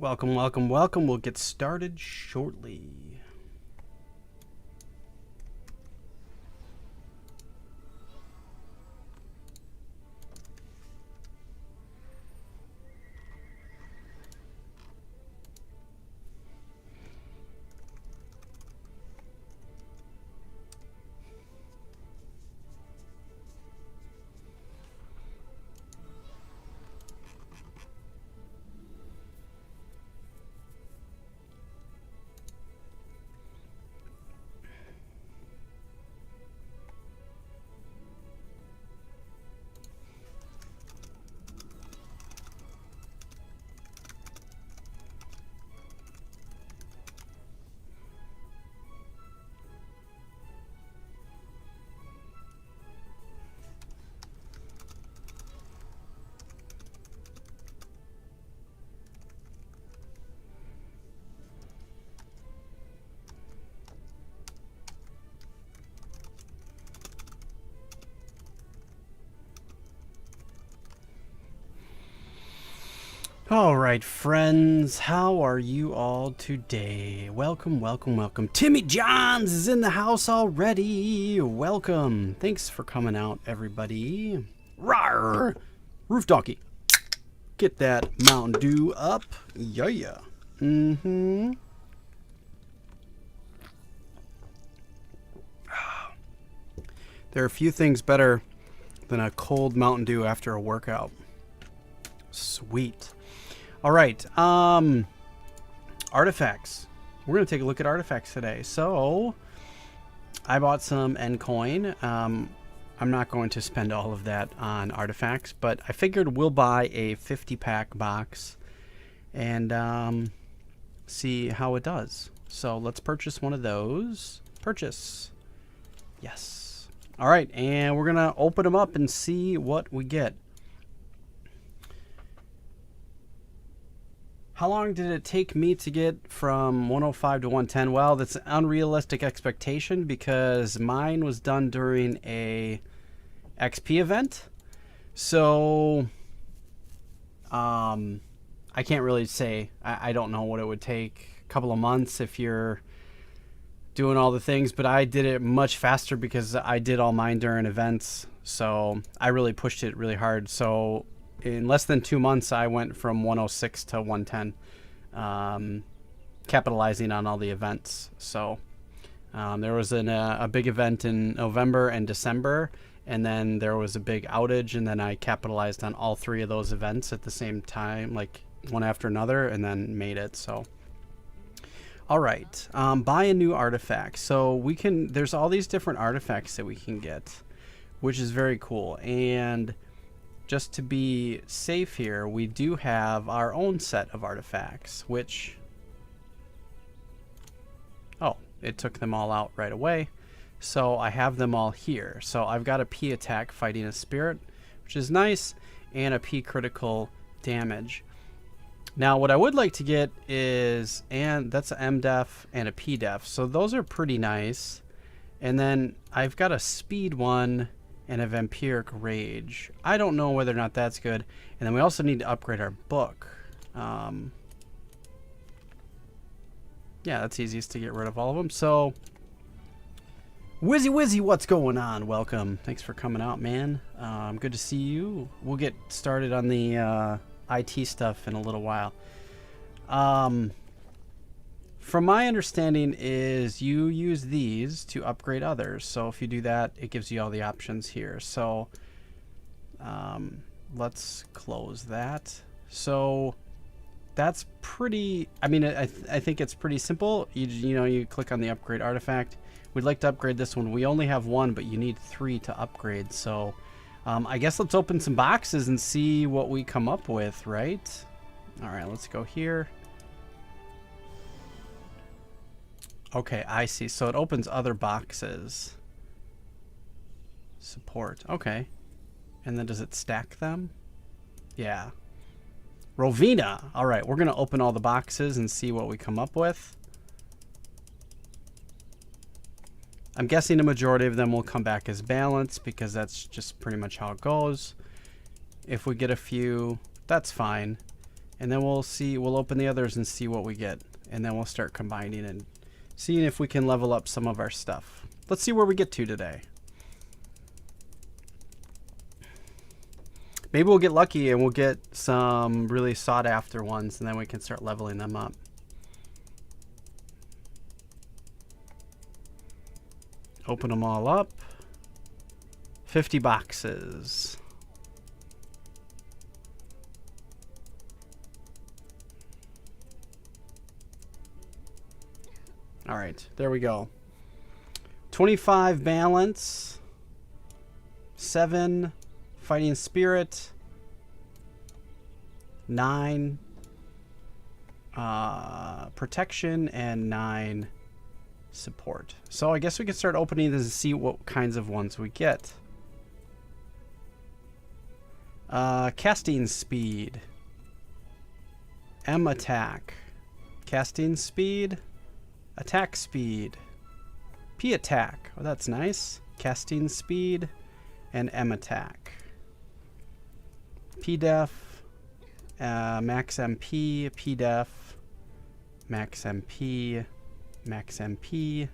Welcome, welcome, welcome. We'll get started shortly. All right, friends, how are you all today? Welcome, welcome, welcome. Timmy Johns is in the house already. Welcome. Thanks for coming out, everybody. Rawr! Roof Donkey. Get that Mountain Dew up. Yeah. Mm-hmm. There are a few things better than a cold Mountain Dew after a workout. Sweet. All right, artifacts. We're going to take a look at artifacts today. So, I bought some N-Coin. I'm not going to spend all of that on artifacts, but I figured we'll buy a 50-pack box and see how it does. So, let's purchase one of those. Purchase. Yes. All right, and we're going to open them up and see what we get. How long did it take me to get from 105 to 110? Well, that's an unrealistic expectation because mine was done during a XP event. So, I can't really say. I don't know what it would take. A couple of months if you're doing all the things, but I did it much faster because I did all mine during events. So, I really pushed it really hard. So, in less than 2 months, I went from 106 to 110, capitalizing on all the events. So there was a big event in November and December, and then there was a big outage, and then I capitalized on all three of those events at the same time, like one after another, and then made it. So, all right, buy a new artifact. So there's all these different artifacts that we can get, which is very cool. And just to be safe here, we do have our own set of artifacts, which... Oh, it took them all out right away. So I have them all here. So I've got a P attack fighting a spirit, which is nice, and a P critical damage. Now what I would like to get is, and that's an M def and a P def. So those are pretty nice. And then I've got a speed one and a vampiric rage. I don't know whether or not that's good. And then we also need to upgrade our book. Yeah, that's easiest to get rid of all of them. So, Wizzy, what's going on? Welcome. Thanks for coming out, man. Good to see you. We'll get started on the IT stuff in a little while. From my understanding is you use these to upgrade others. So if you do that, it gives you all the options here. So let's close that. So that's pretty, I mean, I think it's pretty simple. You click on the upgrade artifact. We'd like to upgrade this one. We only have one, but you need 3 to upgrade. So I guess let's open some boxes and see what we come up with, right? All right, let's go here. Okay, I see. So it opens other boxes. Support. Okay. And then does it stack them? Yeah. Rovina. All right, we're going to open all the boxes and see what we come up with. I'm guessing a majority of them will come back as balanced because that's just pretty much how it goes. If we get a few, that's fine. And then we'll see, we'll open the others and see what we get. And then we'll start combining and seeing if we can level up some of our stuff. Let's see where we get to today. Maybe we'll get lucky and we'll get some really sought after ones, and then we can start leveling them up. Open them all up. 50 boxes. All right, there we go. 25 balance. 7 fighting spirit. 9 protection, and 9 support. So I guess we can start opening this and see what kinds of ones we get. Casting speed. M attack. Casting speed. Attack speed. P attack. Oh, that's nice. Casting speed and M attack. P def. Max MP. P def. Max MP. Max MP.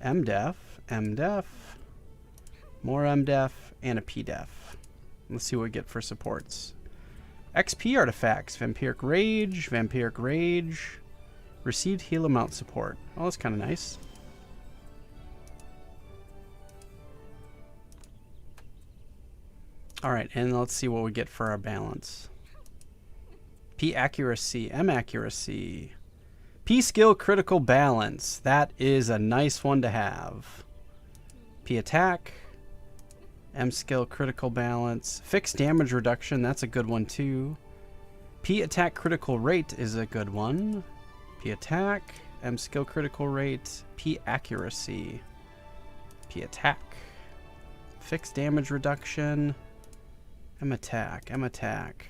M def. M def. More M def and a P def. Let's see what we get for supports. XP artifacts. Vampiric Rage. Vampiric Rage. Received heal amount support. Oh, that's kind of nice. Alright, and let's see what we get for our balance. P accuracy. M accuracy. P skill critical balance. That is a nice one to have. P attack. M skill critical balance. Fixed damage reduction. That's a good one too. P attack critical rate is a good one. P attack. M skill critical rate. P accuracy. P attack. Fixed damage reduction. M attack. M attack.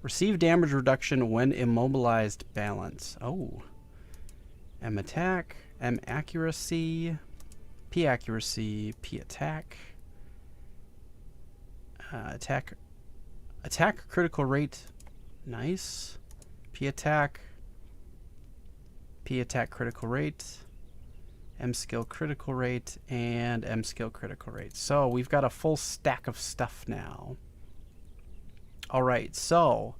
Receive damage reduction when immobilized balance. Oh. M attack. M accuracy. P accuracy. P attack. Attack critical rate. Nice. P attack. P attack critical rate. M skill critical rate. And M skill critical rate. So we've got a full stack of stuff now. Alright, so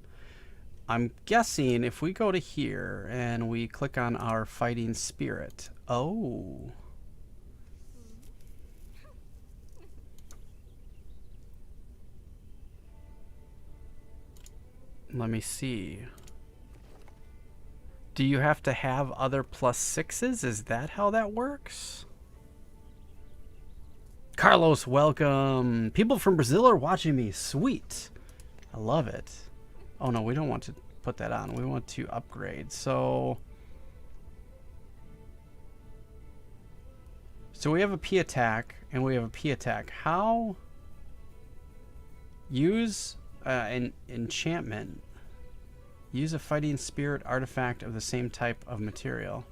I'm guessing if we go to here and we click on our fighting spirit. Oh. Let me see. Do you have to have other +6s? Is that how that works? Carlos, welcome. People from Brazil are watching me. Sweet. I love it. Oh no, we don't want to put that on. We want to upgrade. So we have a P attack and we have a P attack. How? Use an enchantment. Use a fighting spirit artifact of the same type of material.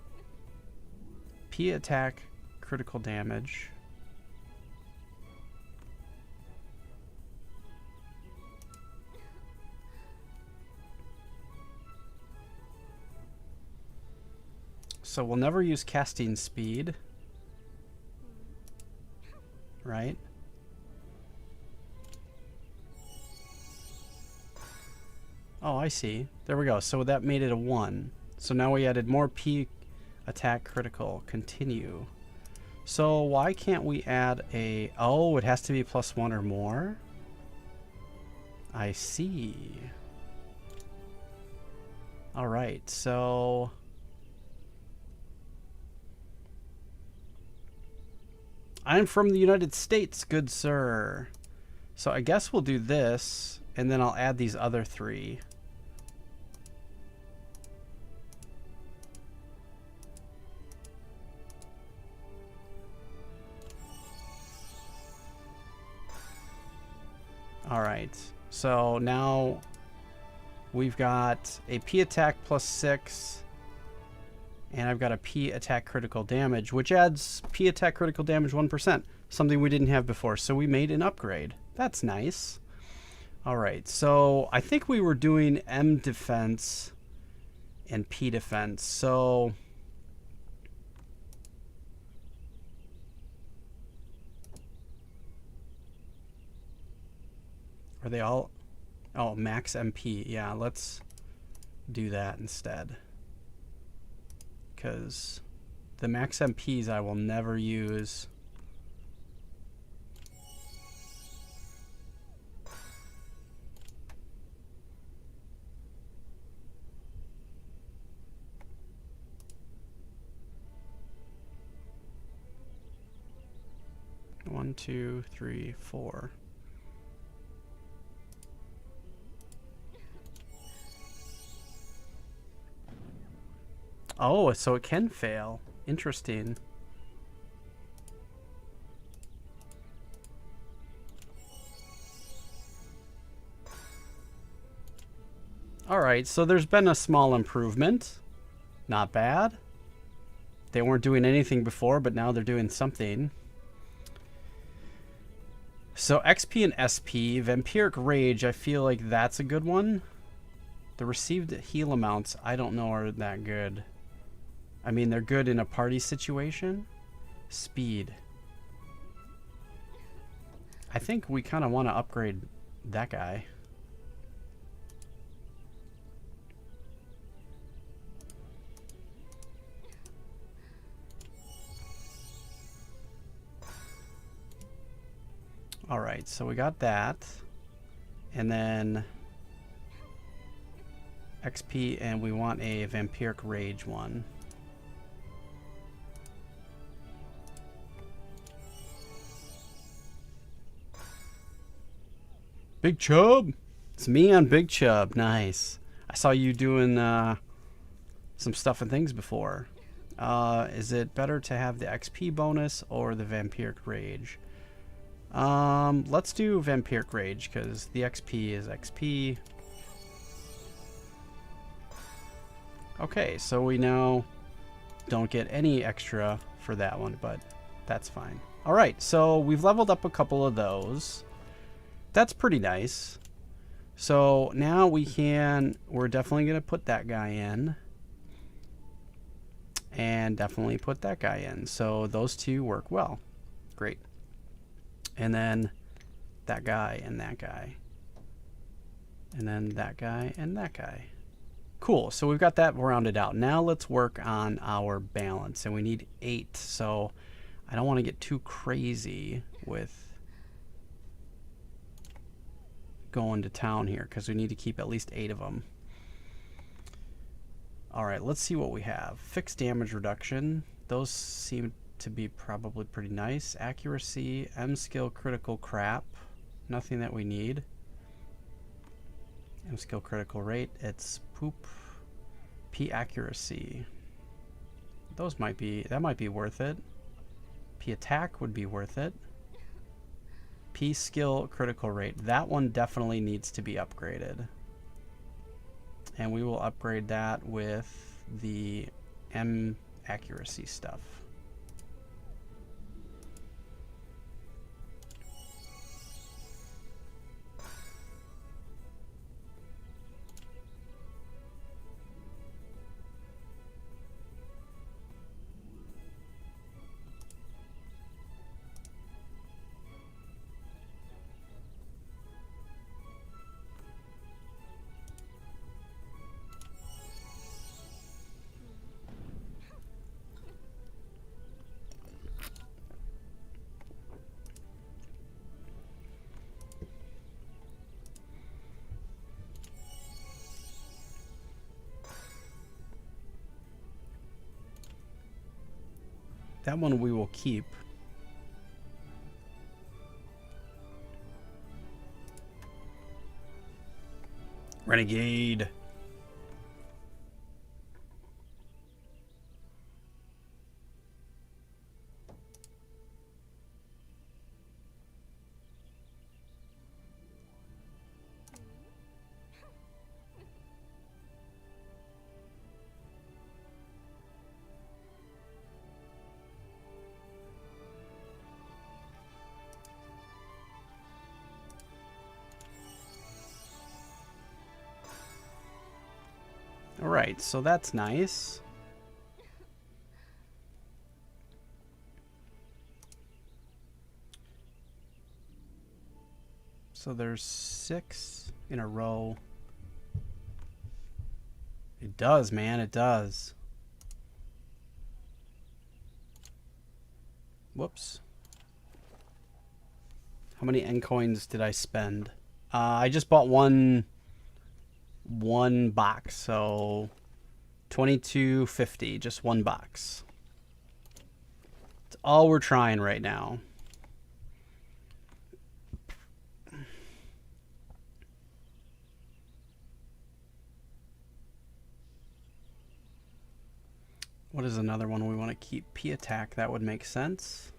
P attack, critical damage. So we'll never use casting speed. Right? Oh, I see. There we go. So that made it a 1. So now we added more P attack critical. Continue. So why can't we add a... Oh, it has to be +1 or more? I see. Alright, so... I'm from the United States, good sir. So I guess we'll do this, and then I'll add these other 3. All right, so now we've got a P attack +6, and I've got a P attack critical damage, which adds P attack critical damage 1%, something we didn't have before. So we made an upgrade. That's nice. All right, so I think we were doing M defense and P defense. So are they all? Oh, max MP. Yeah, let's do that instead. Because the max MPs I will never use. One, two, three, four. Oh, so it can fail. Interesting. All right, so there's been a small improvement. Not bad. They weren't doing anything before, but now they're doing something. So XP and SP, Vampiric Rage, I feel like that's a good one. The received heal amounts, I don't know are that good. I mean, they're good in a party situation. Speed. I think we kind of want to upgrade that guy. All right, so we got that. And then XP, and we want a Vampiric Rage one. Big Chub. It's me on Big Chub. Nice. I saw you doing some stuff and things before. Is it better to have the XP bonus or the Vampiric Rage? Let's do Vampiric Rage because the XP is XP. Okay, so we now don't get any extra for that one, but that's fine. All right, so we've leveled up a couple of those. That's pretty nice. So now we're definitely going to put that guy in. And definitely put that guy in. So those two work well. Great. And then that guy and that guy. And then that guy and that guy. Cool. So we've got that rounded out. Now let's work on our balance. And we need 8. So I don't want to get too crazy with going to town here because we need to keep at least 8 of them. All right, let's see what we have. Fixed damage reduction. Those seem to be probably pretty nice. Accuracy, M skill, critical crap. Nothing that we need. M skill, critical rate. It's poop. P accuracy. That might be worth it. P attack would be worth it. P skill, critical rate. That one definitely needs to be upgraded. And we will upgrade that with the M accuracy stuff. That one we will keep. Renegade. All right, so that's nice. So there's 6 in a row. It does, man, it does. Whoops. How many N coins did I spend? I just bought one box, so $22.50, just one box. It's all we're trying right now. What is another one we want to keep? P-Attack, that would make sense.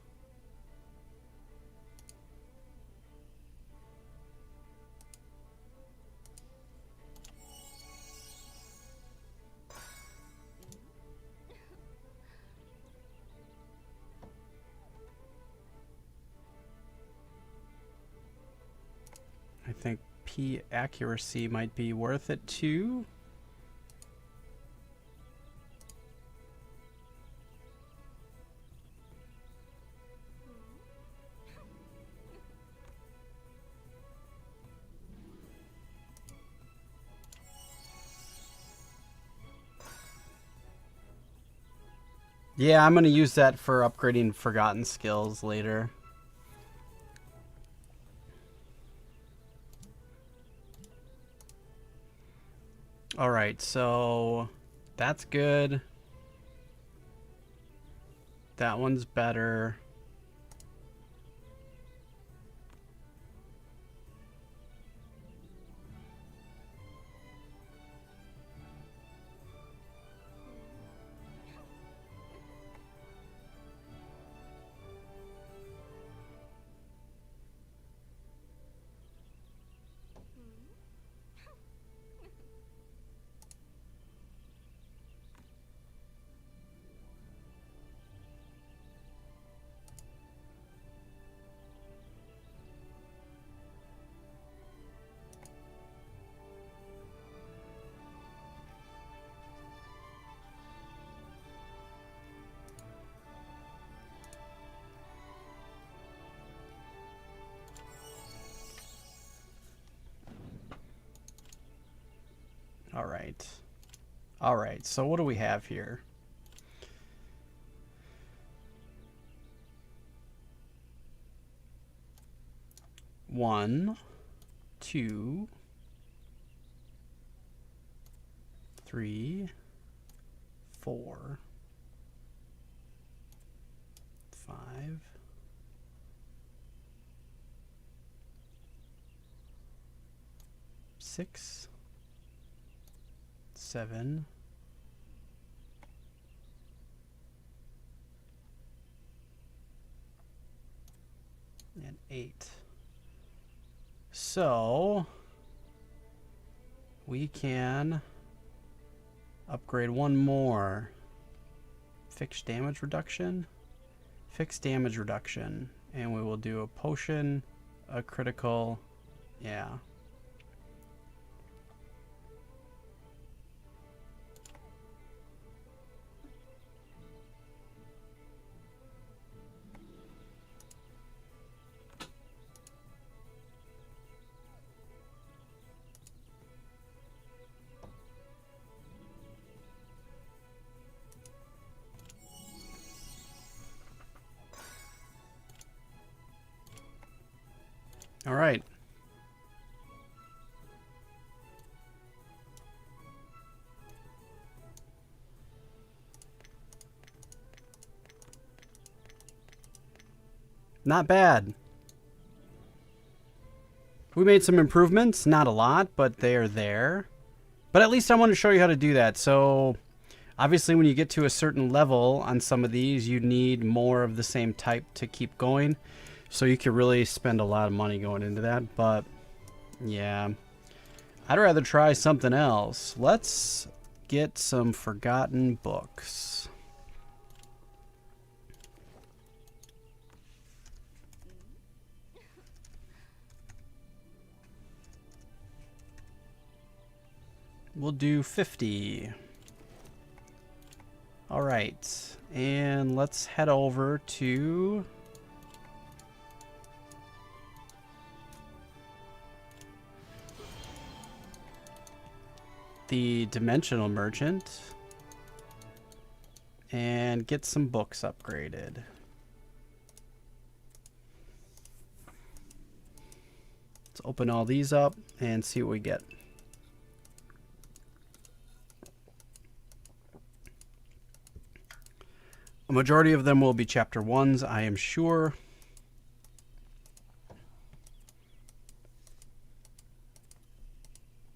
I think P accuracy might be worth it too. Yeah, I'm going to use that for upgrading forgotten skills later. All right, so that's good. That one's better. All right. All right, so what do we have here? One, 2, 3, 4, 5, 6, 7, and 8. So we can upgrade one more. Fixed damage reduction. Fixed damage reduction. And we will do a potion, a critical. Yeah. All right. Not bad. We made some improvements, not a lot, but they are there. But at least I want to show you how to do that. So obviously when you get to a certain level on some of these, you need more of the same type to keep going. So you could really spend a lot of money going into that. But yeah, I'd rather try something else. Let's get some forgotten books. We'll do 50. All right. And let's head over to the Dimensional Merchant and get some books upgraded. Let's open all these up and see what we get. A majority of them will be chapter 1s, I am sure.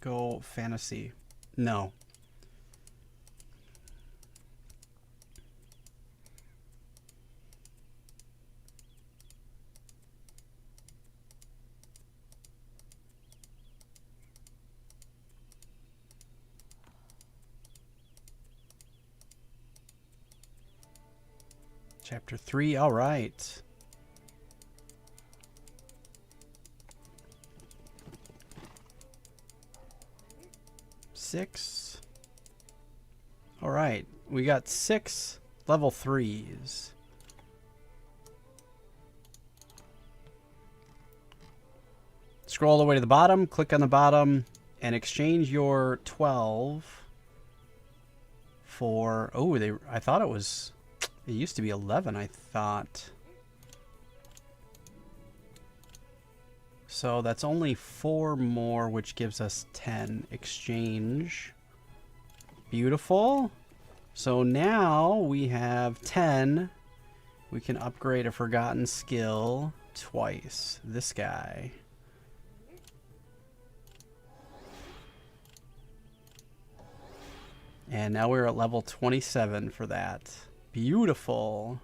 Go fantasy. No. Chapter 3, all right. Six. All right, we got 6 level 3s. Scroll all the way to the bottom, click on the bottom, and exchange your 12 for, oh, I thought it was, it used to be 11, I thought. So that's only 4 more, which gives us 10. Exchange. Beautiful. So now we have 10. We can upgrade a forgotten skill twice. This guy. And now we're at level 27 for that. Beautiful.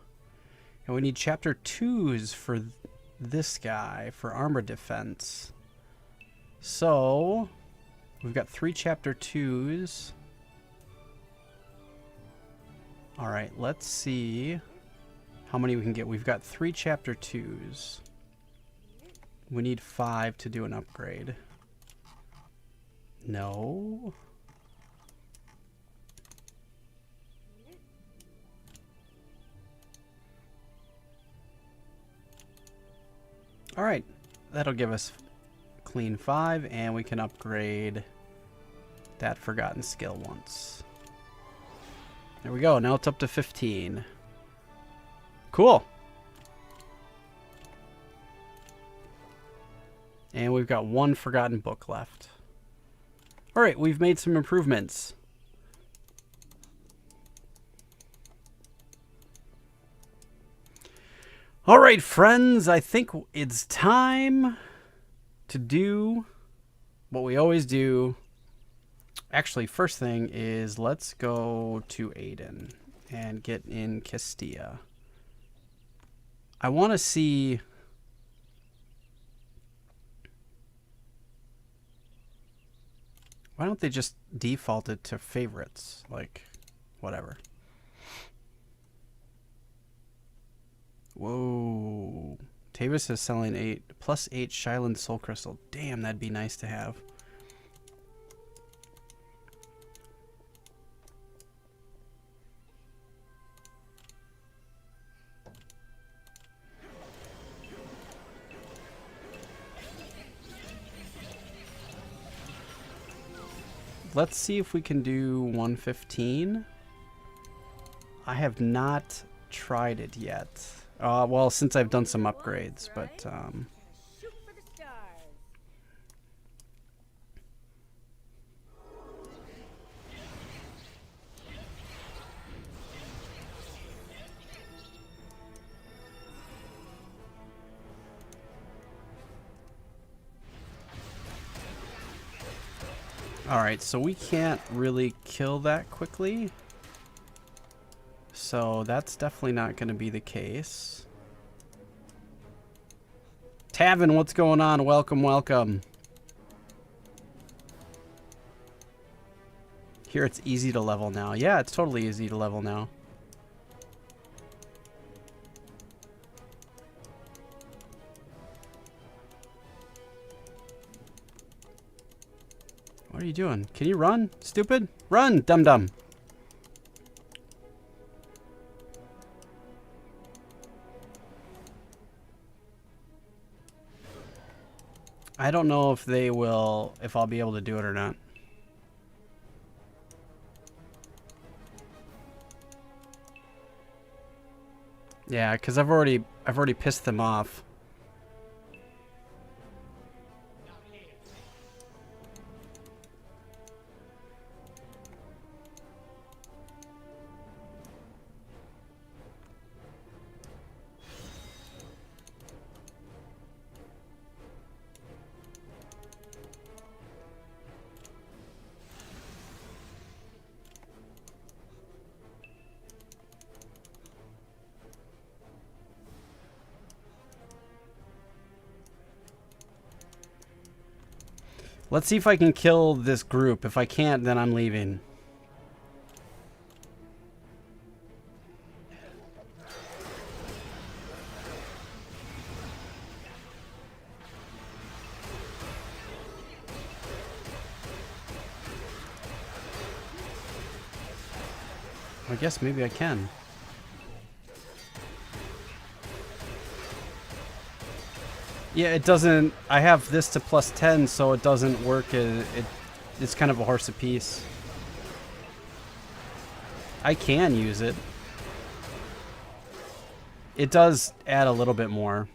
And we need chapter 2s for this guy for armor defense. So we've got 3 chapter 2s. All right, let's see how many we can get. We've got 3 chapter 2s. We need 5 to do an upgrade. No. All right, that'll give us clean 5, and we can upgrade that forgotten skill once. There we go. Now it's up to 15. Cool. And we've got 1 forgotten book left. All right, we've made some improvements. All right, friends, I think it's time to do what we always do. Actually, first thing is let's go to Aiden and get in Castilla. I want to see... Why don't they just default it to favorites? Like, whatever. Whoa. Tavis is selling 8 plus 8 Shyland Soul Crystal. Damn, that'd be nice to have. Let's see if we can do 115. I have not tried it yet. Well, since I've done some upgrades, but all right, so we can't really kill that quickly. So that's definitely not going to be the case. Tavin, what's going on? Welcome, welcome. Here it's easy to level now. Yeah, it's totally easy to level now. What are you doing? Can you run, stupid? Run, dum-dum. I don't know if they will, if I'll be able to do it or not. Yeah, because I've already pissed them off. Let's see if I can kill this group. If I can't, then I'm leaving. I guess maybe I can. Yeah, it doesn't... I have this to +10, so it doesn't work. It's kind of a horse apiece. I can use it. It does add a little bit more.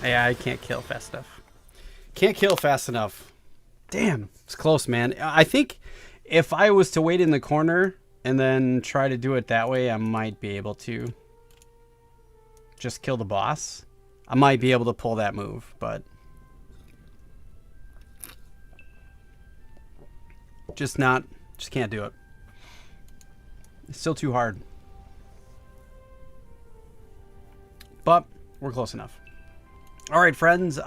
Yeah, I can't kill fast enough. Can't kill fast enough. Damn, it's close, man. I think if I was to wait in the corner and then try to do it that way, I might be able to just kill the boss. I might be able to pull that move, but just can't do it. It's still too hard. But we're close enough. All right, friends.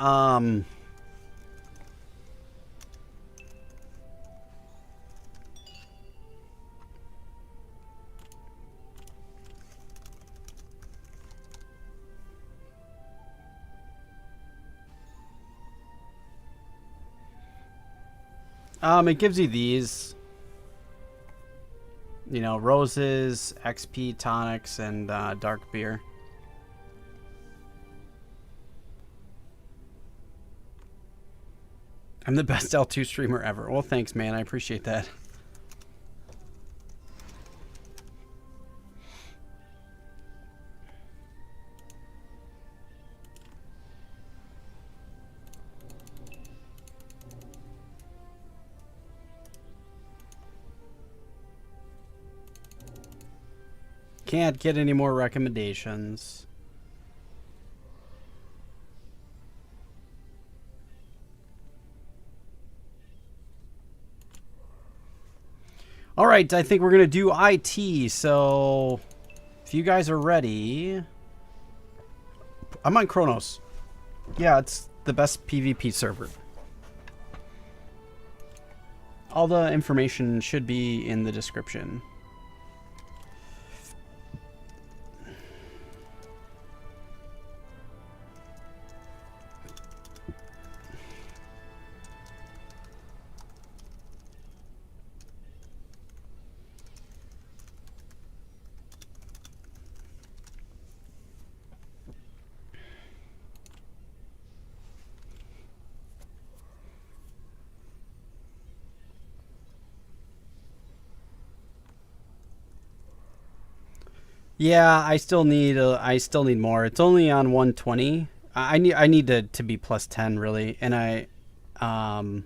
It gives you these, you know, roses, XP, tonics, and dark beer. I'm the best L2 streamer ever. Well, thanks, man. I appreciate that. Can't get any more recommendations. All right, I think we're going to do IT. So if you guys are ready, I'm on Chronos. Yeah, it's the best PvP server. All the information should be in the description. Yeah, I still need more. It's only on 120. I need to be plus 10 really, and um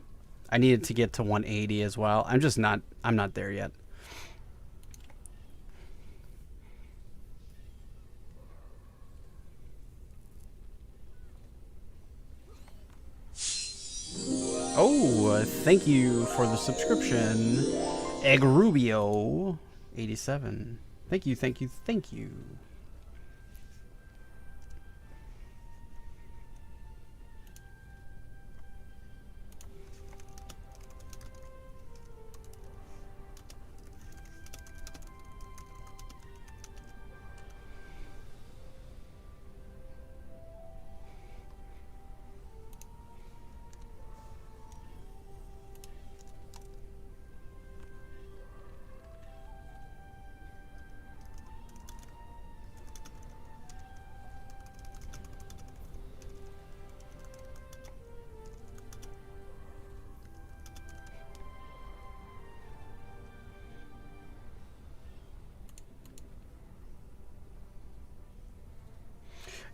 I needed to get to 180 as well. I'm not there yet. Oh, thank you for the subscription. Egg Rubio 87. Thank you, thank you, thank you.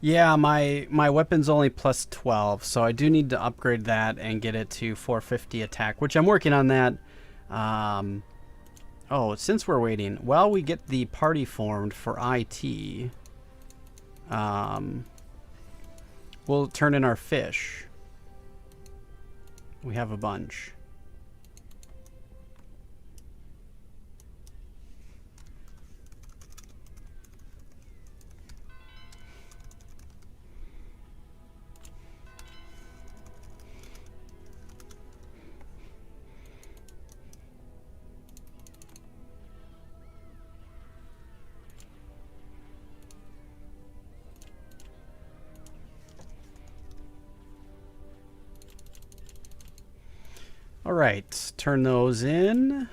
Yeah, my weapon's only plus 12, so I do need to upgrade that and get it to 450 attack, which I'm working on that. Um, oh, since we're waiting, while we get the party formed for IT, we'll turn in our fish. We have a bunch. All right, turn those in.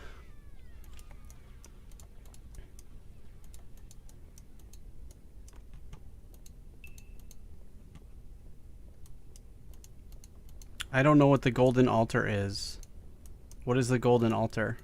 I don't know what the golden altar is. What is the golden altar?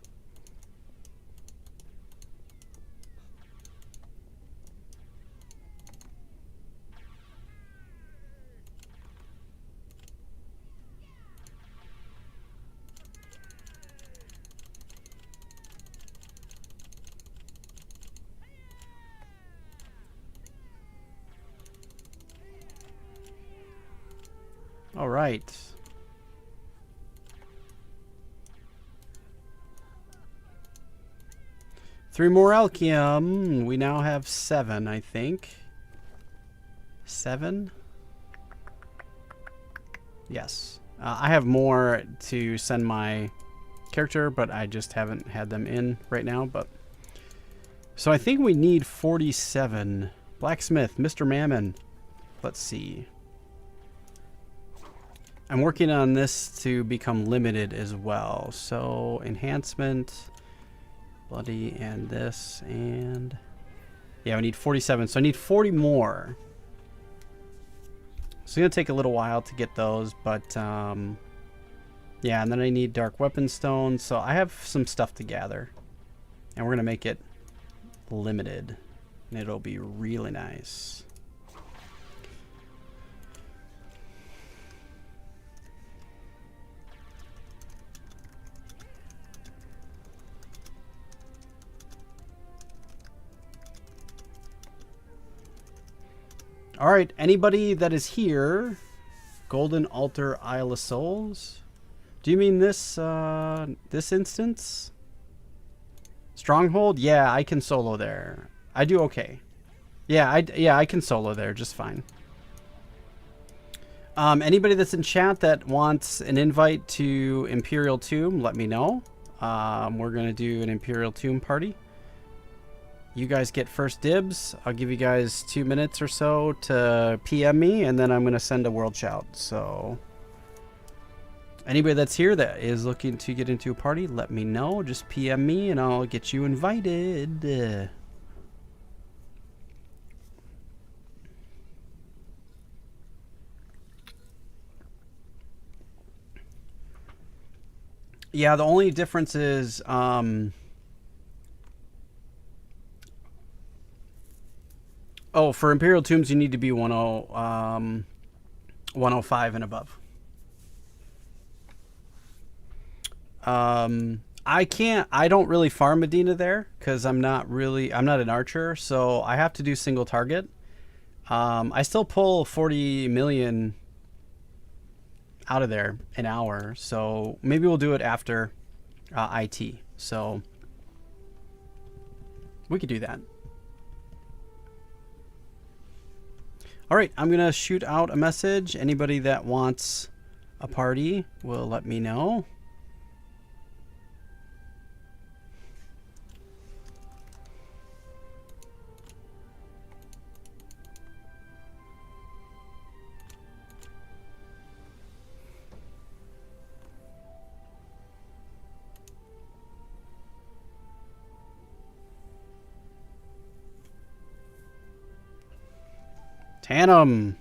All right. Three more alchium. We now have 7, I think. 7? Yes. I have more to send my character, but I just haven't had them in right now. But so I think we need 47. Blacksmith, Mr. Mammon. Let's see. I'm working on this to become limited as well. So enhancement, bloody, and this, and yeah, we need 47. So I need 40 more. So it's gonna take a little while to get those, but yeah, and then I need dark weapon stone. So I have some stuff to gather, and we're gonna make it limited, and it'll be really nice. All right, anybody that is here, Golden Altar Isle of Souls. Do you mean this this instance? Stronghold? Yeah, I can solo there. I do okay. Yeah, I can solo there just fine. Anybody that's in chat that wants an invite to Imperial Tomb, let me know. We're gonna do an Imperial Tomb party. You guys get first dibs. I'll give you guys 2 minutes or so to PM me, and then I'm going to send a world shout. So anybody that's here that is looking to get into a party, let me know. Just PM me, and I'll get you invited. Yeah, the only difference is... Oh, for Imperial Tombs, you need to be 105 and above. I don't really farm Medina there because I'm not an archer, so I have to do single target. I still pull 40 million out of there an hour, so maybe we'll do it after IT. So we could do that. All right, I'm gonna shoot out a message. Anybody that wants a party will let me know. Tannum.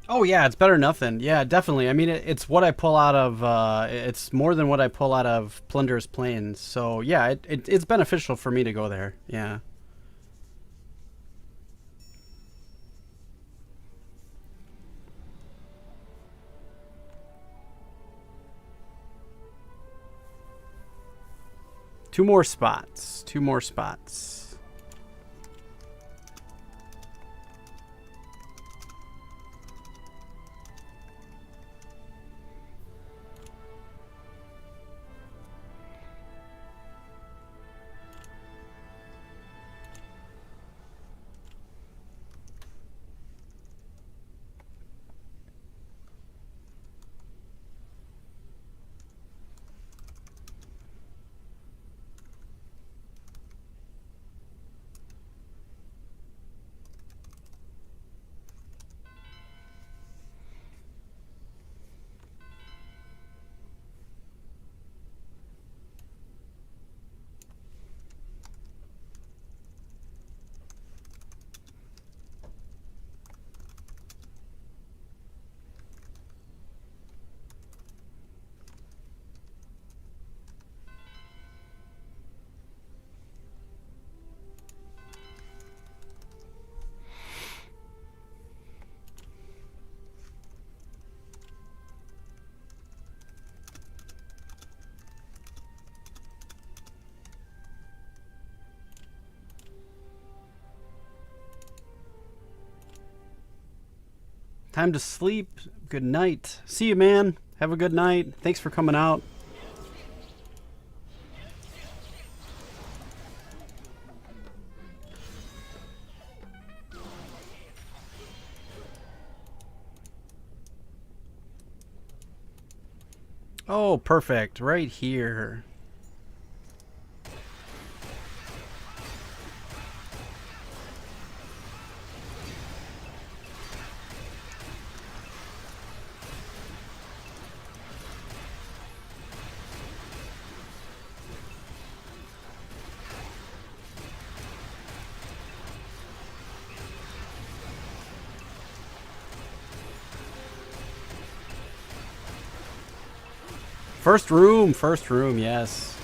Oh yeah, it's better than nothing. Yeah, definitely. I mean, it's what I pull out of. It's more than what I pull out of Plunder's Plains. So yeah, it's beneficial for me to go there. Yeah. Two more spots. Two more spots. Time to sleep. Good night. See you, man. Have a good night. Thanks for coming out. Oh, perfect. Right here. First room, yes.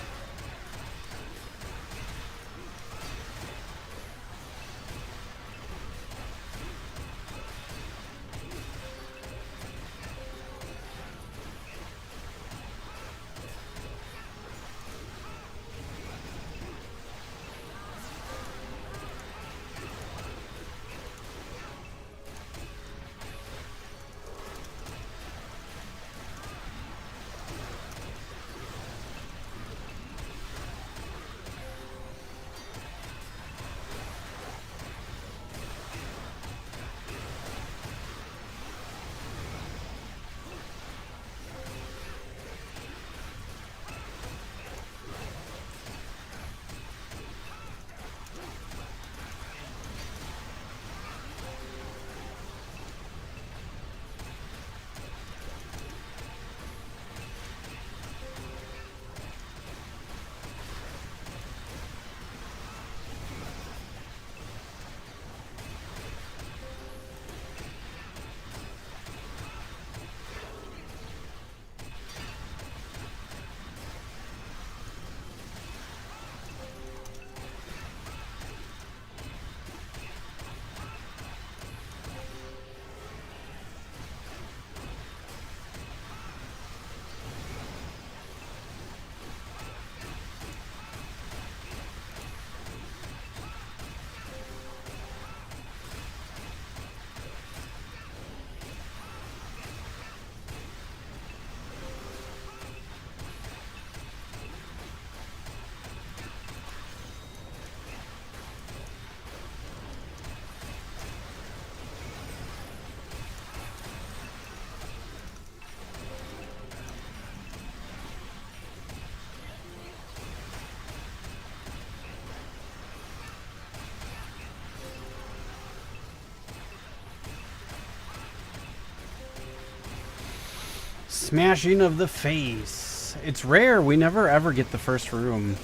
Smashing of the face. It's rare. We never ever get the first room.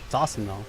It's awesome though.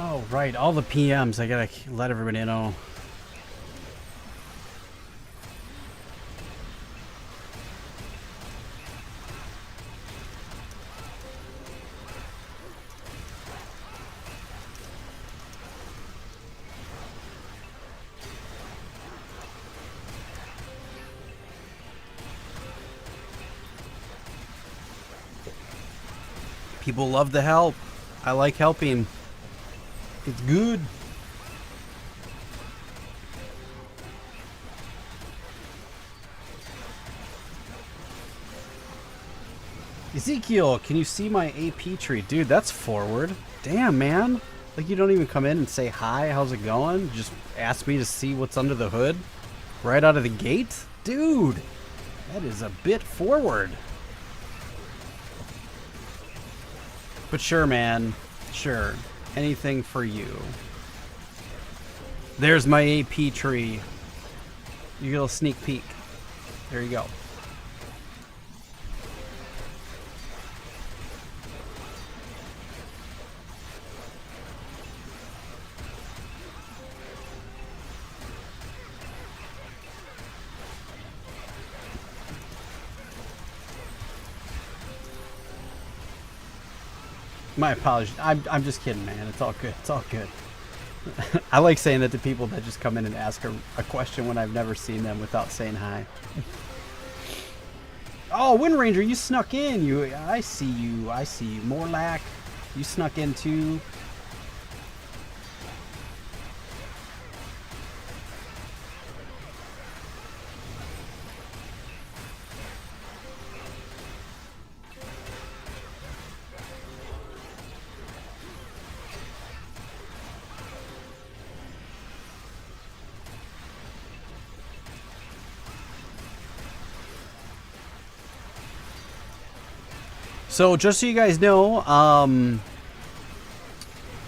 Oh, right. All the PMs. I gotta let everybody know. People love the help. I like helping. It's good. Ezekiel, can you see my AP tree? Dude, that's forward. Damn, man. Like, you don't even come in and say, hi, how's it going? Just ask me to see what's under the hood right out of the gate? Dude, that is a bit forward. But sure, man. Sure. Anything for you. There's my AP tree. You get a sneak peek. There you go. My apologies. I'm just kidding, man. It's all good. It's all good. I like saying that to people that just come in and ask a question when I've never seen them without saying hi. Oh, Wind Ranger, you snuck in. I see you. I see you. Morlack, you snuck in too. So just so you guys know,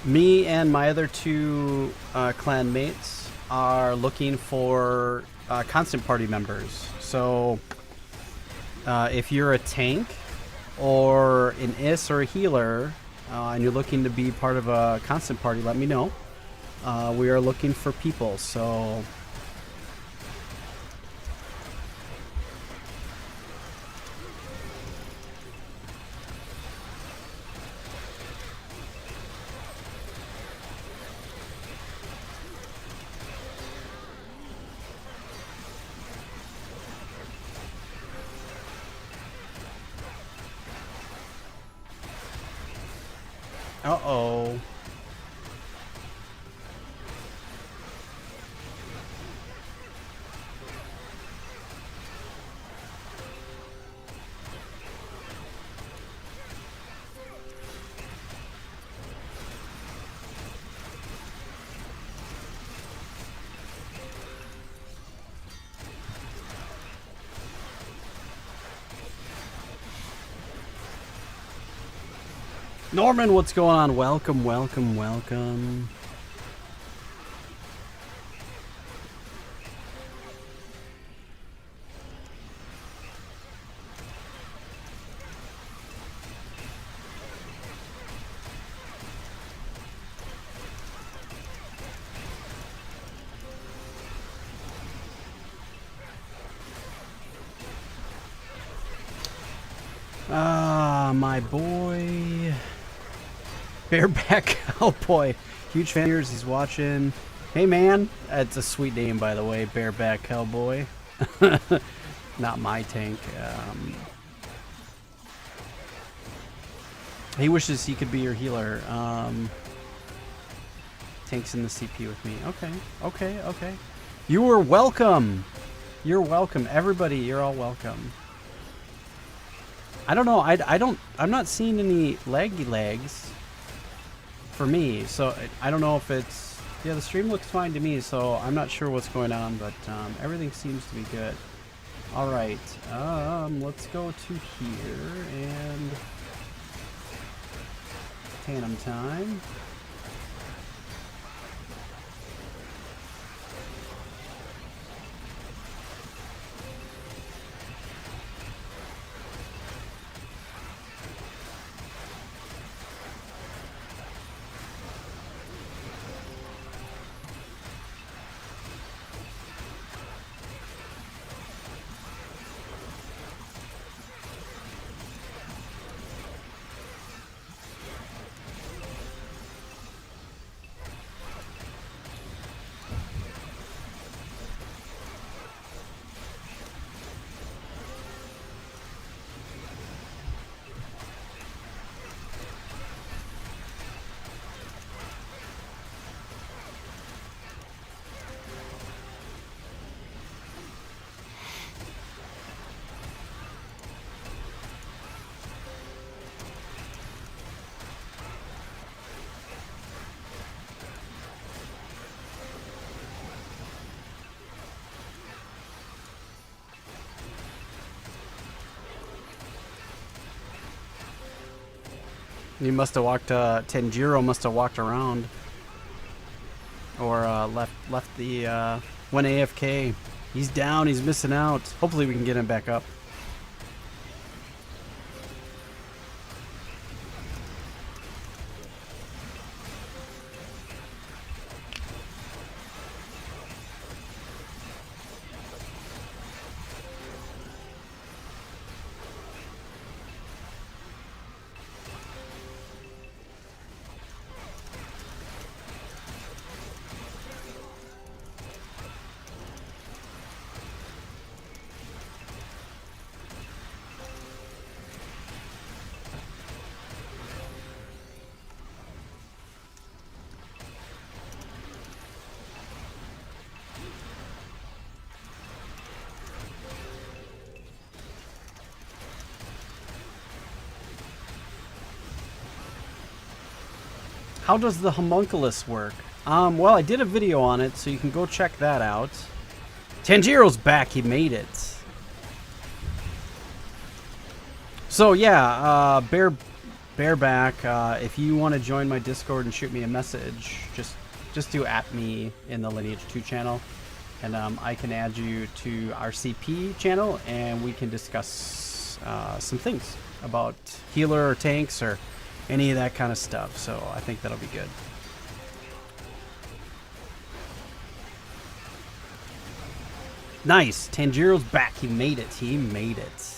me and my other two clan mates are looking for constant party members. So if you're a tank or an IS or a healer and you're looking to be part of a constant party, let me know. We are looking for people, so... Uh-oh. Norman, what's going on? Welcome, welcome, welcome. Ah, my boy. Bareback cowboy. Huge fan of yours. He's watching. Hey, man. That's a sweet name, by the way. Bareback Cowboy. Not my tank. He wishes he could be your healer. Tank's in the CP with me. Okay. You are welcome. You're welcome. Everybody, you're all welcome. I don't know. I'm not seeing any laggy lags for me. So I don't know if it's... Yeah, the stream looks fine to me, so I'm not sure what's going on, but everything seems to be good. All right. Let's go to here and... Tandem time. He must have walked, Tanjiro must have walked around. Or left the, went AFK. He's down, he's missing out. Hopefully we can get him back up. How does the Homunculus work? Well, I did a video on it, so you can go check that out. Tanjiro's back. He made it. So, yeah, Bareback, if you want to join my Discord and shoot me a message, just do @me in the Lineage 2 channel, and I can add you to our CP channel, and we can discuss some things about healer or tanks or any of that kind of stuff. So I think that'll be good. Nice. Tanjiro's back. He made it. He made it.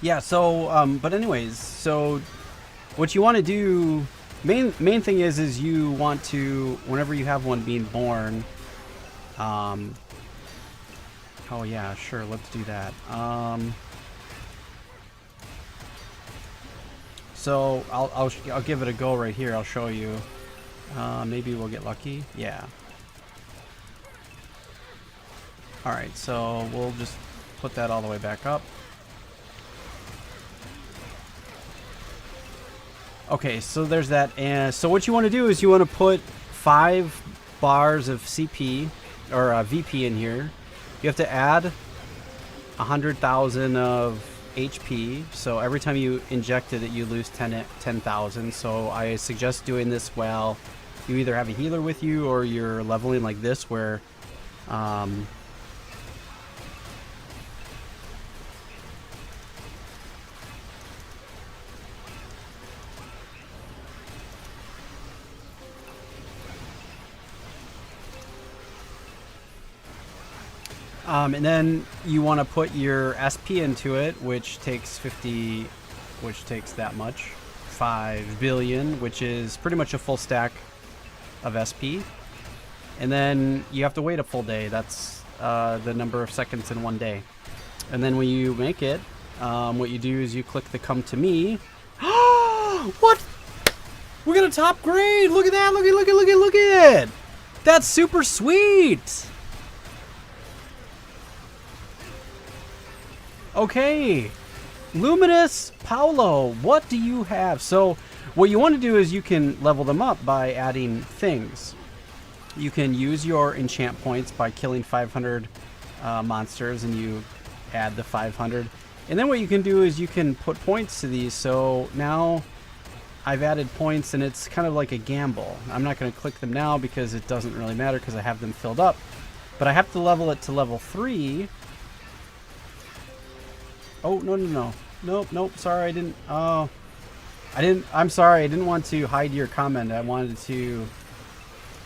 Yeah, so, but anyways, so what you want to do, main thing is you want to, whenever you have one being born, oh yeah, sure, let's do that. So I'll give it a go right here. I'll show you. Maybe we'll get lucky. Yeah. All right, so we'll just put that all the way back up. Okay, so there's that. And so what you want to do is you want to put 5 bars of CP or VP in here. You have to add 100,000 of HP. So every time you inject it, you lose 10,000. So I suggest doing this while you either have a healer with you or you're leveling like this, where and then you want to put your SP into it, which takes 50, which takes that much, 5 billion, which is pretty much a full stack of SP. And then you have to wait a full day. That's the number of seconds in one day. And then when you make it, what you do is you click the come to me. What? We got a top grade. Look at that. Look at it. That's super sweet. Okay, Luminous Paolo, what do you have? So what you want to do is you can level them up by adding things. You can use your enchant points by killing 500 monsters, and you add the 500. And then what you can do is you can put points to these. So now I've added points, and it's kind of like a gamble. I'm not going to click them now because it doesn't really matter because I have them filled up. But I have to level it to level 3. Oh, no. Nope. Sorry, I didn't. Oh, I'm sorry. I didn't want to hide your comment. I wanted to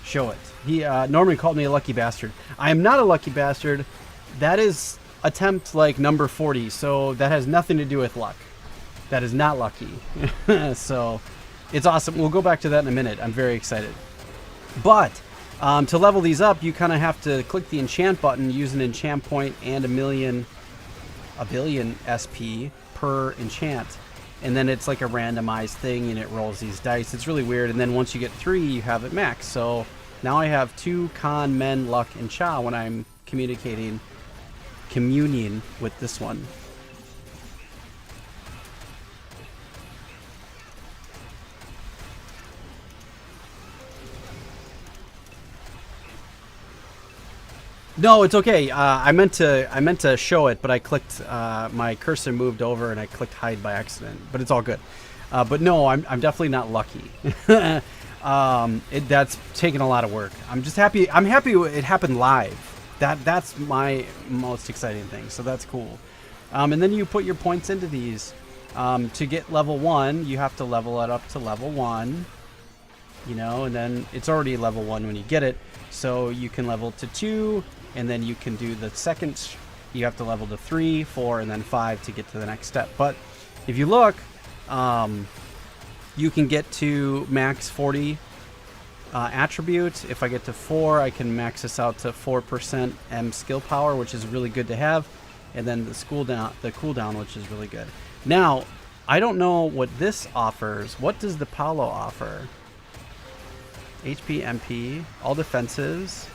show it. He Norman called me a lucky bastard. I am not a lucky bastard. That is attempt like number 40. So that has nothing to do with luck. That is not lucky. So it's awesome. We'll go back to that in a minute. I'm very excited. But to level these up, you kind of have to click the enchant button, use an enchant point, and a billion SP per enchant, and then it's like a randomized thing, and it rolls these dice. It's really weird. And then once you get 3, you have it max. So now I have 2 con, men, luck, and cha when I'm communion with this one. No, it's okay. I meant to show it, but I clicked. My cursor moved over, and I clicked hide by accident. But it's all good. But no, I'm definitely not lucky. That's taken a lot of work. I'm just happy. I'm happy it happened live. That's my most exciting thing. So that's cool. And then you put your points into these. To get level 1, you have to level it up to level 1. You know, and then it's already level 1 when you get it. So you can level to 2. And then you can do the second, you have to level to 3, 4, and then 5 to get to the next step. But if you look, you can get to max 40 attribute. If I get to 4, I can max this out to 4% M skill power, which is really good to have. And then the cooldown, which is really good. Now, I don't know what this offers. What does the Paolo offer? HP, MP, all defensives.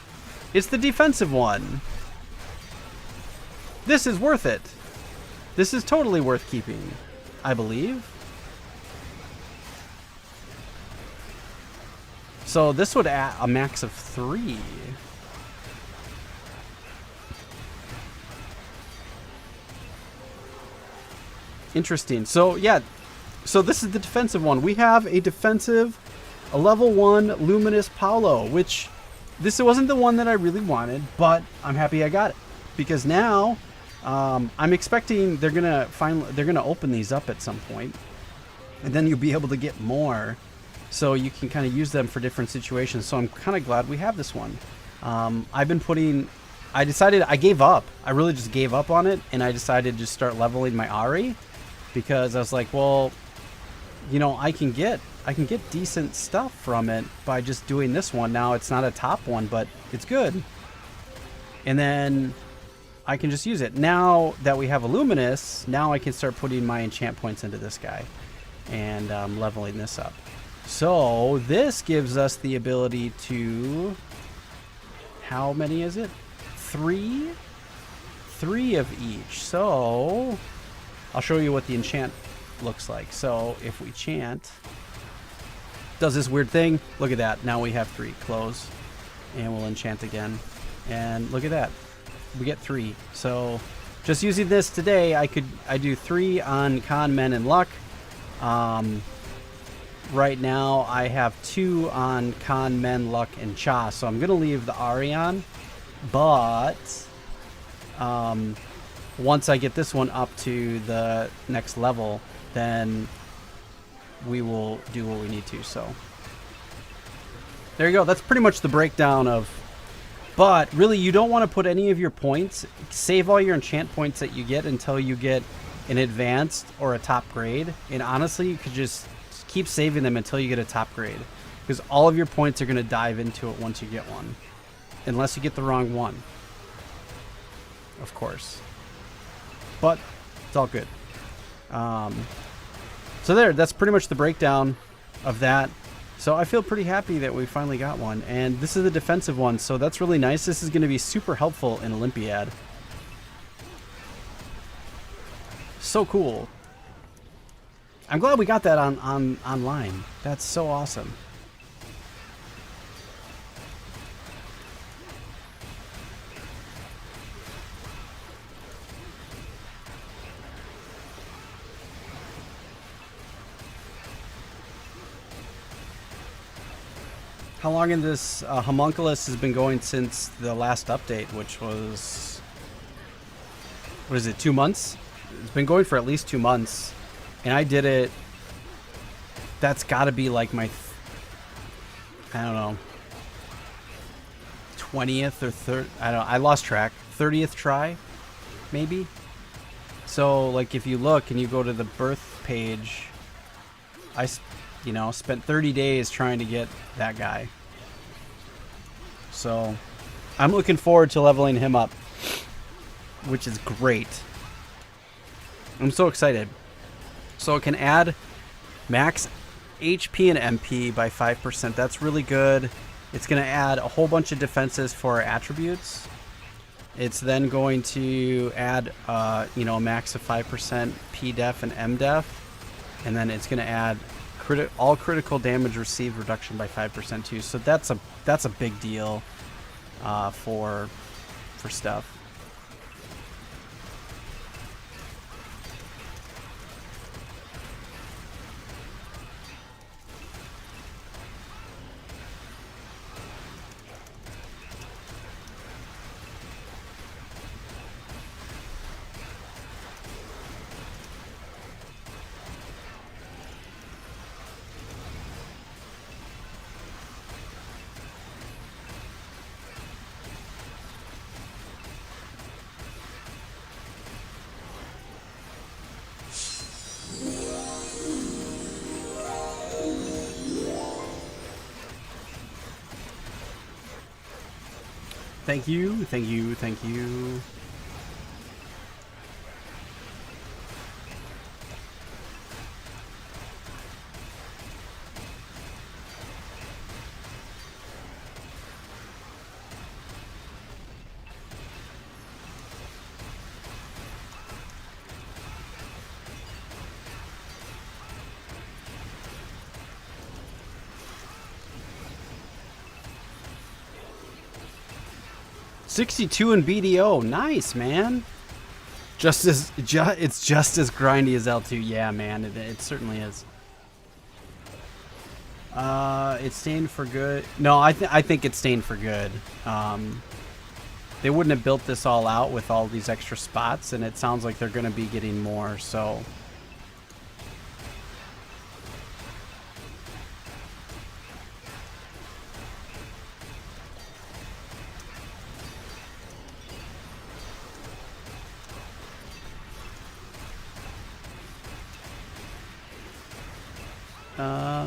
It's the defensive one. This is worth it. This is totally worth keeping, I believe. So this would add a max of 3. Interesting. So yeah, so this is the defensive one. We have a defensive, a level 1 Luminous Paolo, which this wasn't the one that I really wanted, but I'm happy I got it, because now I'm expecting they're gonna open these up at some point, and then you'll be able to get more, so you can kind of use them for different situations. So I'm kind of glad we have this one. I decided I gave up. I really just gave up on it, and I decided to just start leveling my Ari, because I was like, well, you know, I can get decent stuff from it by just doing this one. Now it's not a top one, but it's good. And then I can just use it. Now that we have a Luminous, now I can start putting my enchant points into this guy and leveling this up. So this gives us the ability to, how many is it? 3 of each. So I'll show you what the enchant looks like. So if we chant, does this weird thing. Look at that. Now we have 3. Close. And we'll enchant again. And look at that. We get 3. So just using this today, I do 3 on Con, Men, and Luck. Right now I have 2 on Con, Men, Luck, and Cha. So I'm going to leave the Ari on. But once I get this one up to the next level, then we will do what we need to. So there you go. That's pretty much the breakdown of... But really, you don't want to put any of your points. Save all your enchant points that you get until you get an advanced or a top grade. And honestly, you could just keep saving them until you get a top grade, because all of your points are going to dive into it once you get one, unless you get the wrong one, of course. But it's all good. So that's pretty much the breakdown of that. So I feel pretty happy that we finally got one, and this is a defensive one, so that's really nice. This is going to be super helpful in Olympiad. So cool. I'm glad we got that on online. That's so awesome. How long in this Homunculus has been going since the last update, which was, what is it, 2 months? It's been going for at least 2 months. And I did it, that's got to be like my, I don't know, 20th or 3rd, I lost track, 30th try, maybe? So, like, if you look and you go to the birth page, I spent 30 days trying to get that guy. So, I'm looking forward to leveling him up, which is great. I'm so excited. So it can add max HP and MP by 5%. That's really good. It's going to add a whole bunch of defenses for our attributes. It's then going to add, a max of 5% P-Def and M-Def. And then it's going to add all critical damage received reduction by 5% too. So that's a big deal for stuff. Thank you, thank you, thank you. $62 in BDO, nice, man. It's just as grindy as L2. Yeah, man, it certainly is. It's stained for good. No, I think it's stained for good. They wouldn't have built this all out with all these extra spots, and it sounds like they're going to be getting more. So. Oh.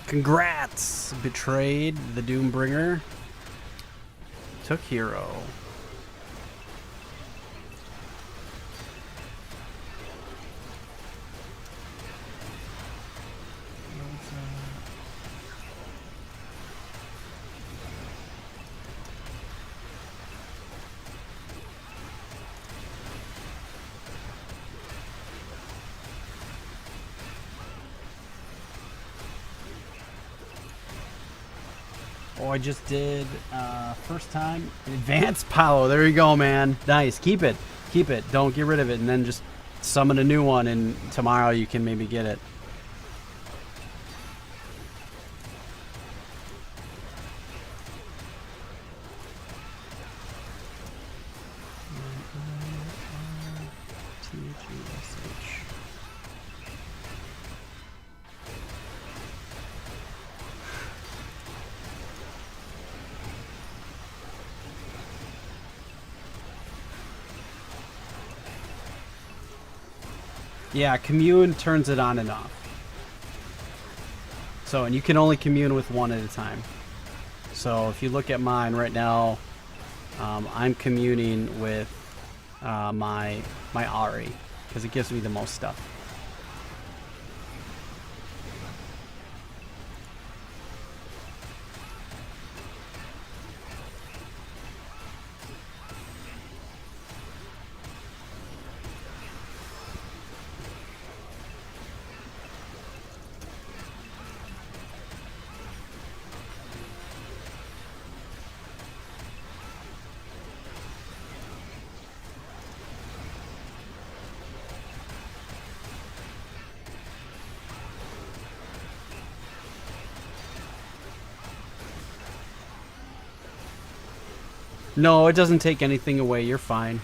Congrats! Betrayed the Doombringer. Took hero. Oh, I just did first time advanced Paolo. There you go, man. Nice. Keep it. Keep it. Don't get rid of it, and then just summon a new one, and tomorrow you can maybe get it. Yeah, commune turns it on and off. So, and you can only commune with one at a time. So if you look at mine right now, I'm communing with my Ari because it gives me the most stuff. No, it doesn't take anything away. You're fine.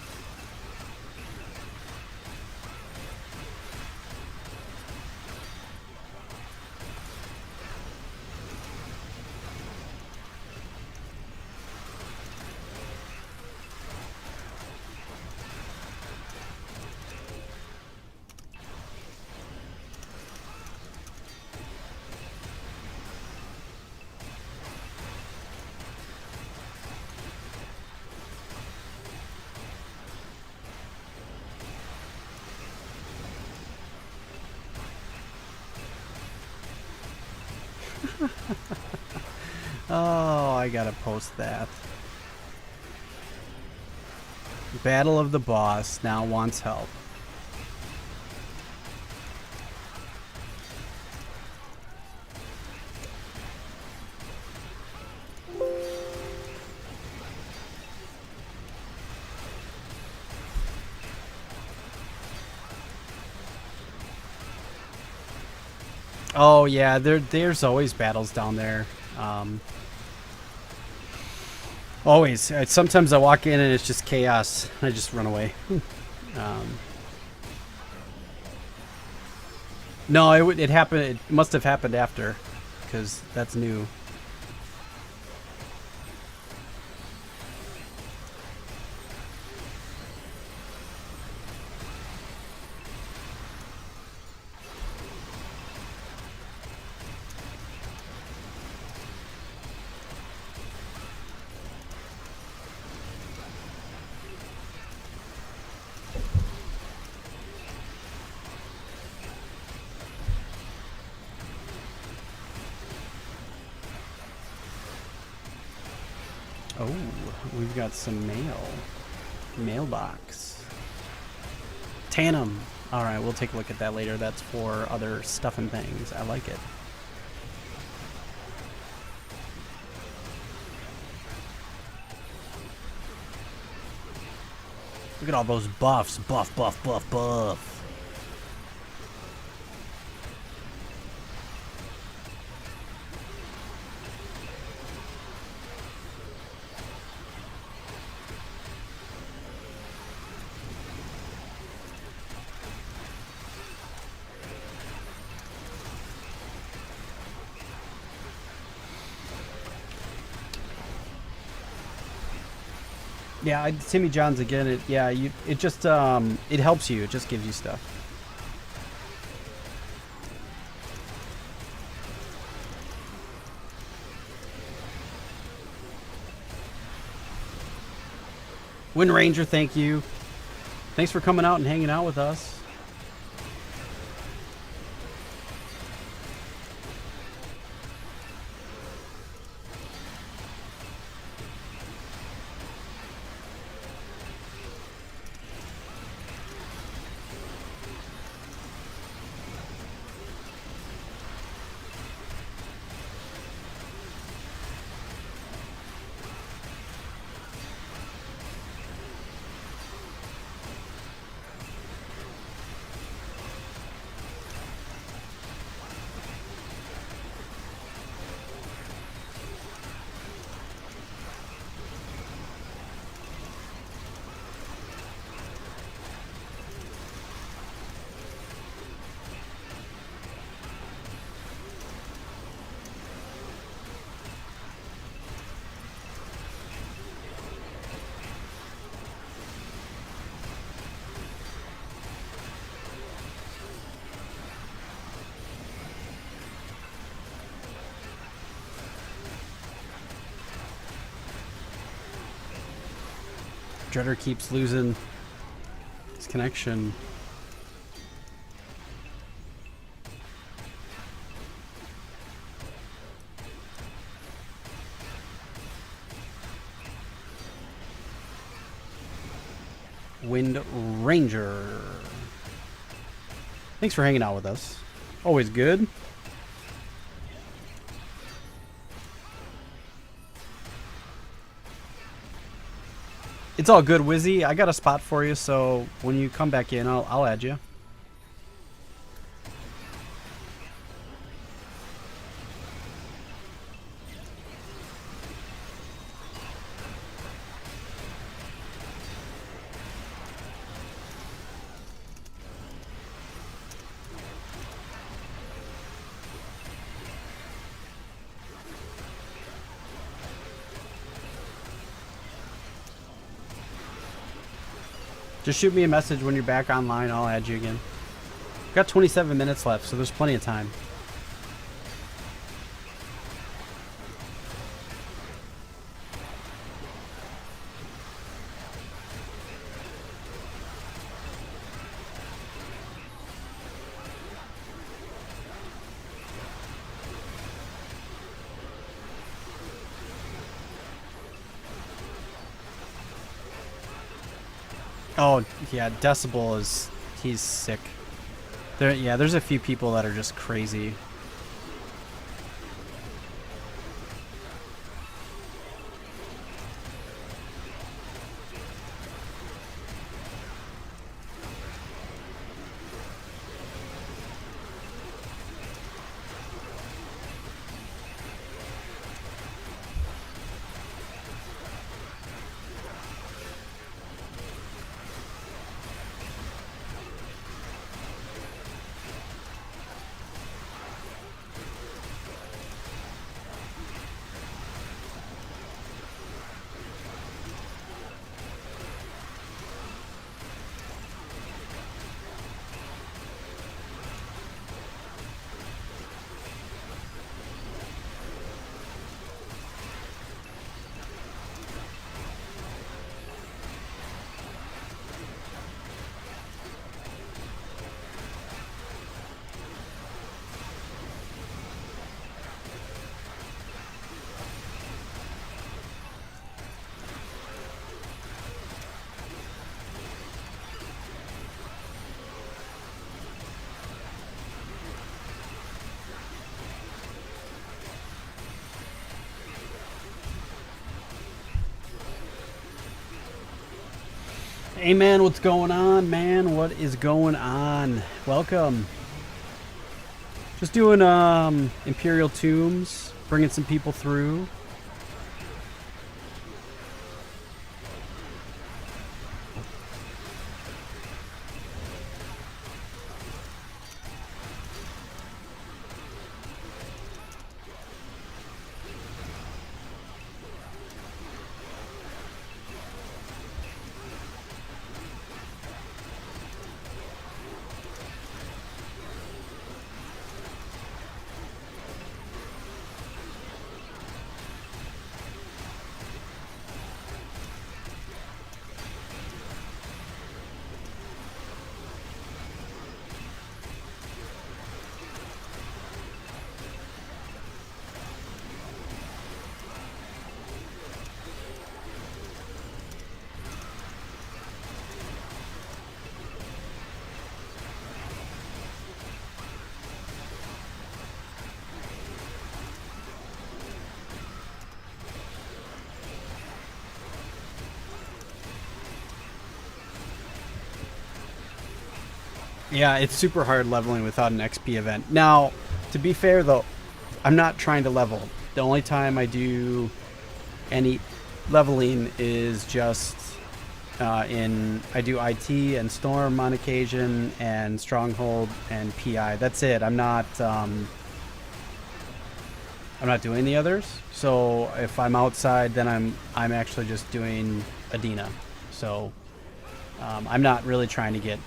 Oh, I gotta post that. Battle of the Boss now wants help. Oh yeah, there's always battles down there. Always. Sometimes I walk in and it's just chaos. I just run away. No, it happened. It must have happened after, because that's new. Oh, we've got some mail. Mailbox. Tandem. Alright, we'll take a look at that later. That's for other stuff and things. I like it. Look at all those buffs. Buff, buff, buff, buff. Yeah, Timmy John's again. It just it helps you. It just gives you stuff. Wind Ranger, thank you. Thanks for coming out and hanging out with us. Dreader keeps losing his connection. Wind Ranger. Thanks for hanging out with us. Always good. It's all good, Wizzy. I got a spot for you, so when you come back in, I'll add you. Just shoot me a message when you're back online. I'll add you again. Got 27 minutes left, so there's plenty of time. Oh, yeah, Decibel he's sick. There's a few people that are just crazy. Hey man, what's going on, man? What is going on? Welcome. Just doing Imperial Tombs, bringing some people through. Yeah, it's super hard leveling without an XP event. Now, to be fair though, I'm not trying to level. The only time I do any leveling is just I do IT and Storm on occasion, and Stronghold and PI. That's it. I'm not doing the others. So if I'm outside, then I'm actually just doing Adina. So I'm not really trying to get.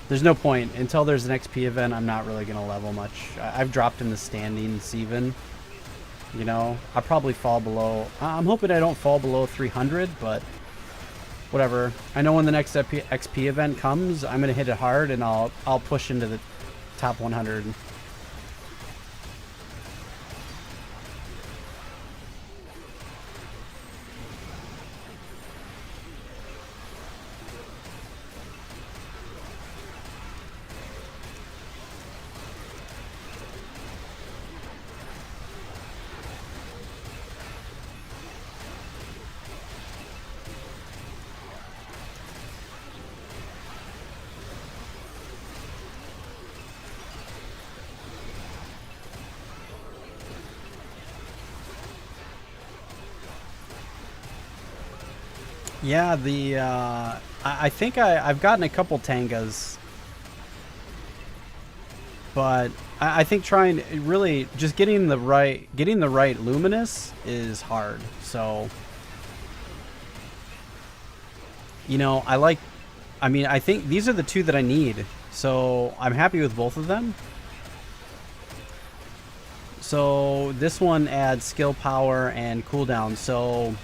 There's no point until there's an XP event. I'm not really gonna level much. I've dropped in the standings even. You know, I'll probably fall below. I'm hoping I don't fall below 300, but whatever. I know when the next XP event comes, I'm gonna hit it hard, and I'll push into the top 100. Yeah, I think I've gotten a couple Tangas, but I think trying really just getting the right Luminous is hard. So, you know, I think these are the two that I need. So I'm happy with both of them. So this one adds skill power and cooldown. So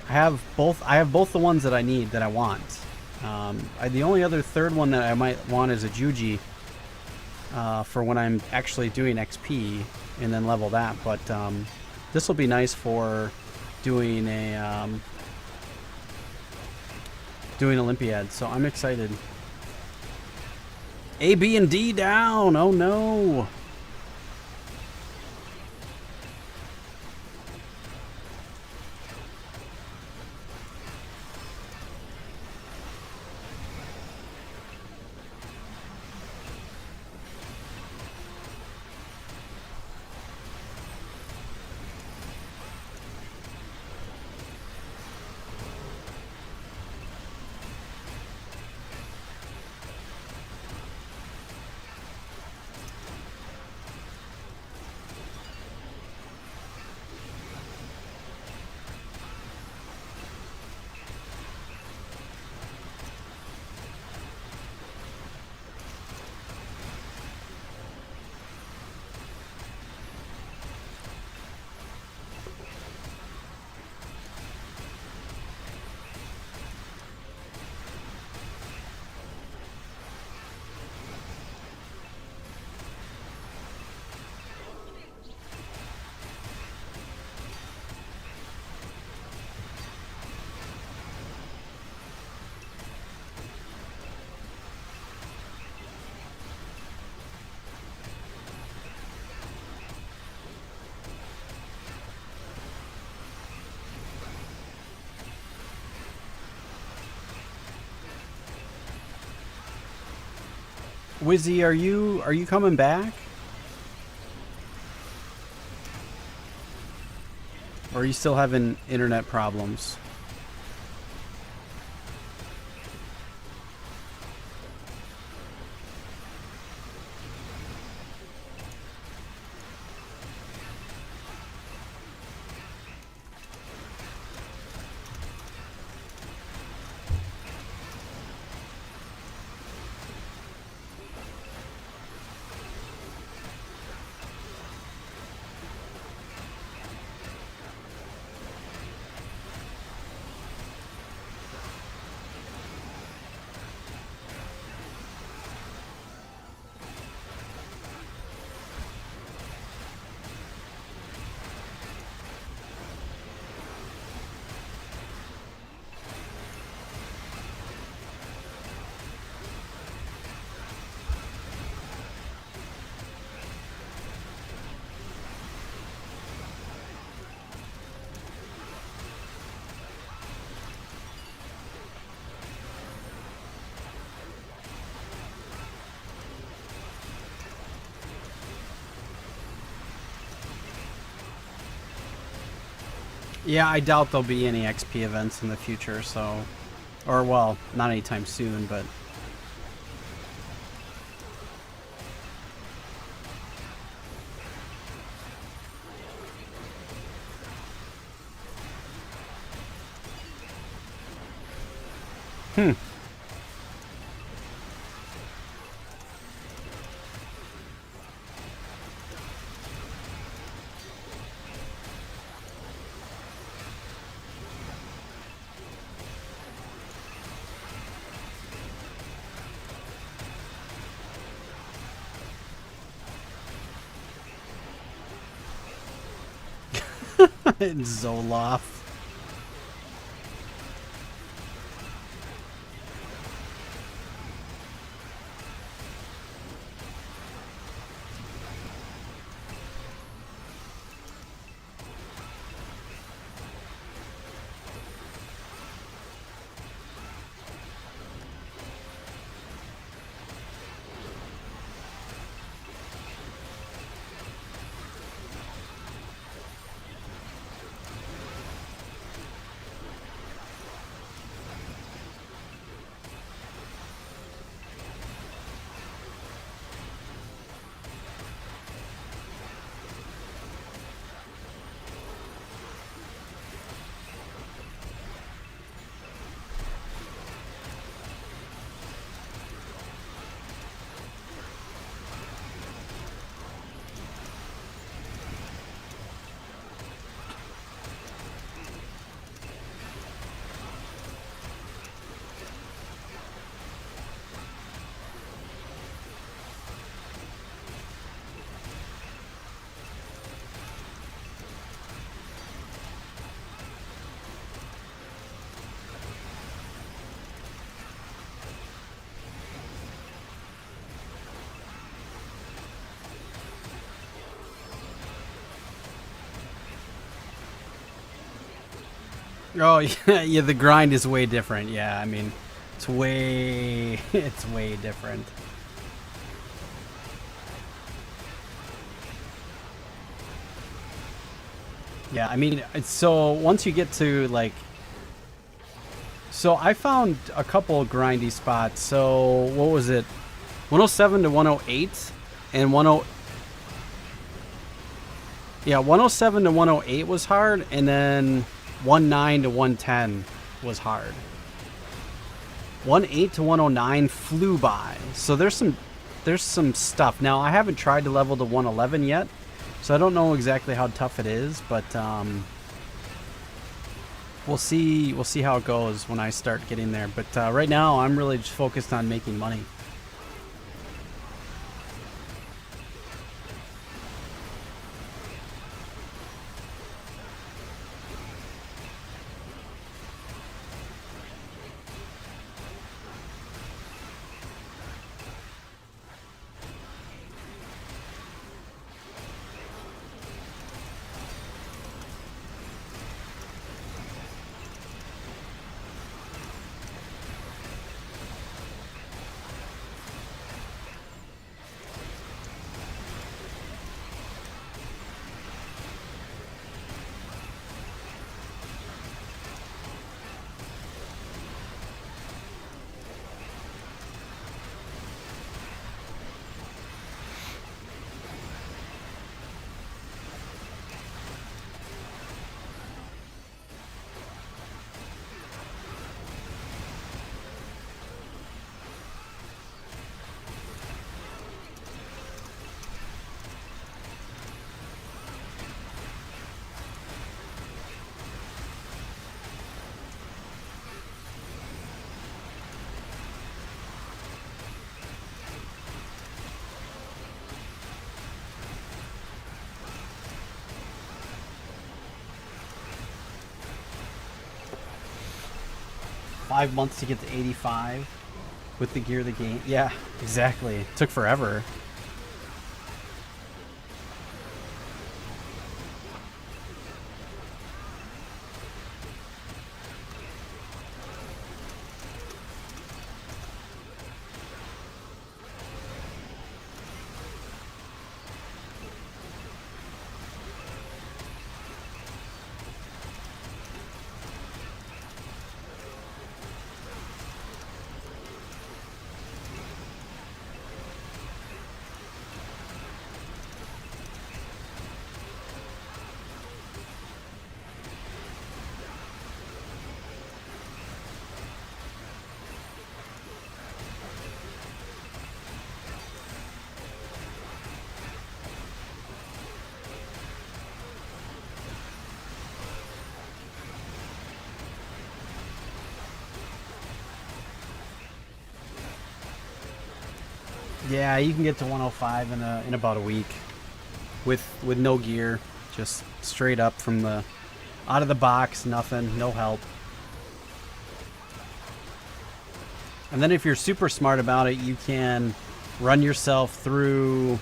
I have both the ones that I need, that I want. The only other third one that I might want is a Juji for when I'm actually doing XP, and then level that. But this will be nice for doing doing Olympiad. So I'm excited. A, B, and D down. Oh no. Wizzy, are you coming back? Or are you still having internet problems? Yeah, I doubt there'll be any XP events in the future, so... Or, well, not anytime soon, but... Hmm. Zoloft. Oh, yeah, yeah, the grind is way different. Yeah, I mean, it's way different. Yeah, I mean, so once you get to, like... So I found a couple grindy spots. So, what was it? 107 to 108, and 10... Yeah, 107 to 108 was hard, and then 19 to 110 was hard. 18 to 109 flew by. So there's some stuff. Now I haven't tried to level to 111 yet, so I don't know exactly how tough it is, but we'll see how it goes when I start getting there. But right now I'm really just focused on making money. Five months to get to 85 with the gear the game. Yeah, exactly. It took forever. Yeah, you can get to 105 in about a week with no gear, just straight up from the out of the box, nothing, no help. And then if you're super smart about it, you can run yourself through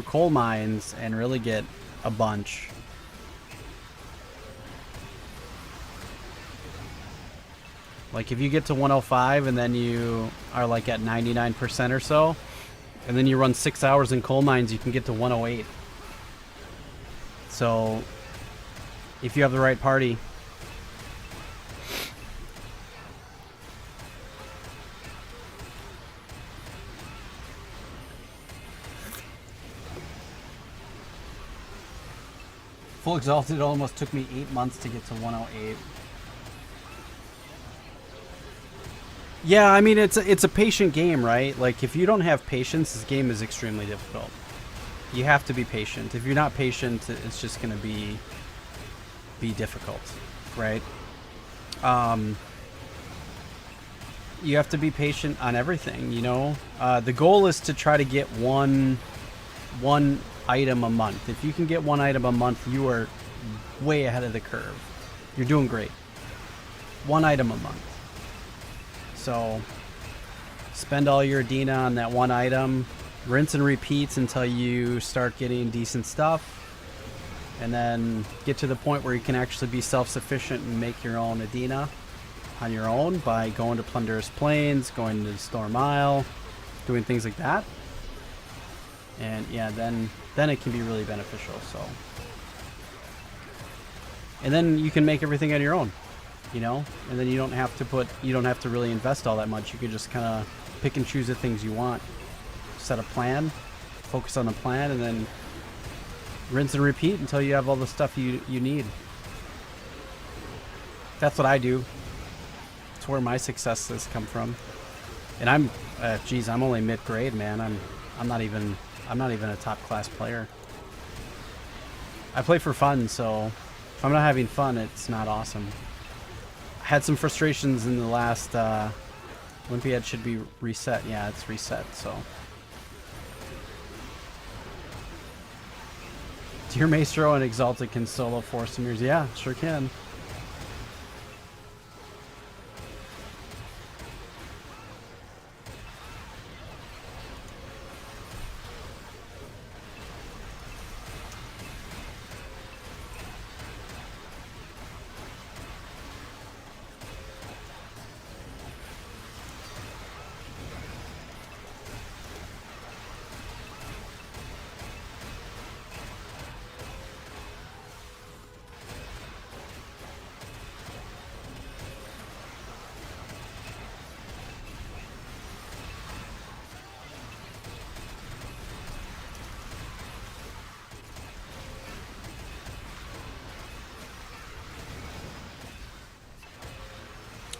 coal mines and really get a bunch. Like if you get to 105 and then you are like at 99% or so, and then you run 6 hours in coal mines, you can get to 108. So if you have the right party. Full Exalted almost took me 8 months to get to 108. Yeah, I mean it's a patient game, right? Like if you don't have patience, this game is extremely difficult. You have to be patient. If you're not patient, it's just going to be difficult, right? You have to be patient on everything, you know? The goal is to try to get one item a month. If you can get one item a month, you are way ahead of the curve. You're doing great. One item a month. So spend all your Adina on that one item, rinse and repeat until you start getting decent stuff, and then get to the point where you can actually be self-sufficient and make your own Adina on your own by going to Plunderous Plains, going to the Storm Isle, doing things like that. And yeah, then it can be really beneficial. So, and then you can make everything on your own, you know, and then you don't have to really invest all that much. You can just kind of pick and choose the things you want, set a plan, focus on the plan, and then rinse and repeat until you have all the stuff you need. That's what I do. It's where my success has come from. And I'm only mid-grade, man. I'm not even a top class player. I play for fun, so if I'm not having fun, it's not awesome. I had some frustrations in the last Olympiad. Should be reset. Yeah, it's reset, so. Dear Maestro and Exalted can solo Force Mirrors. Yeah, sure can.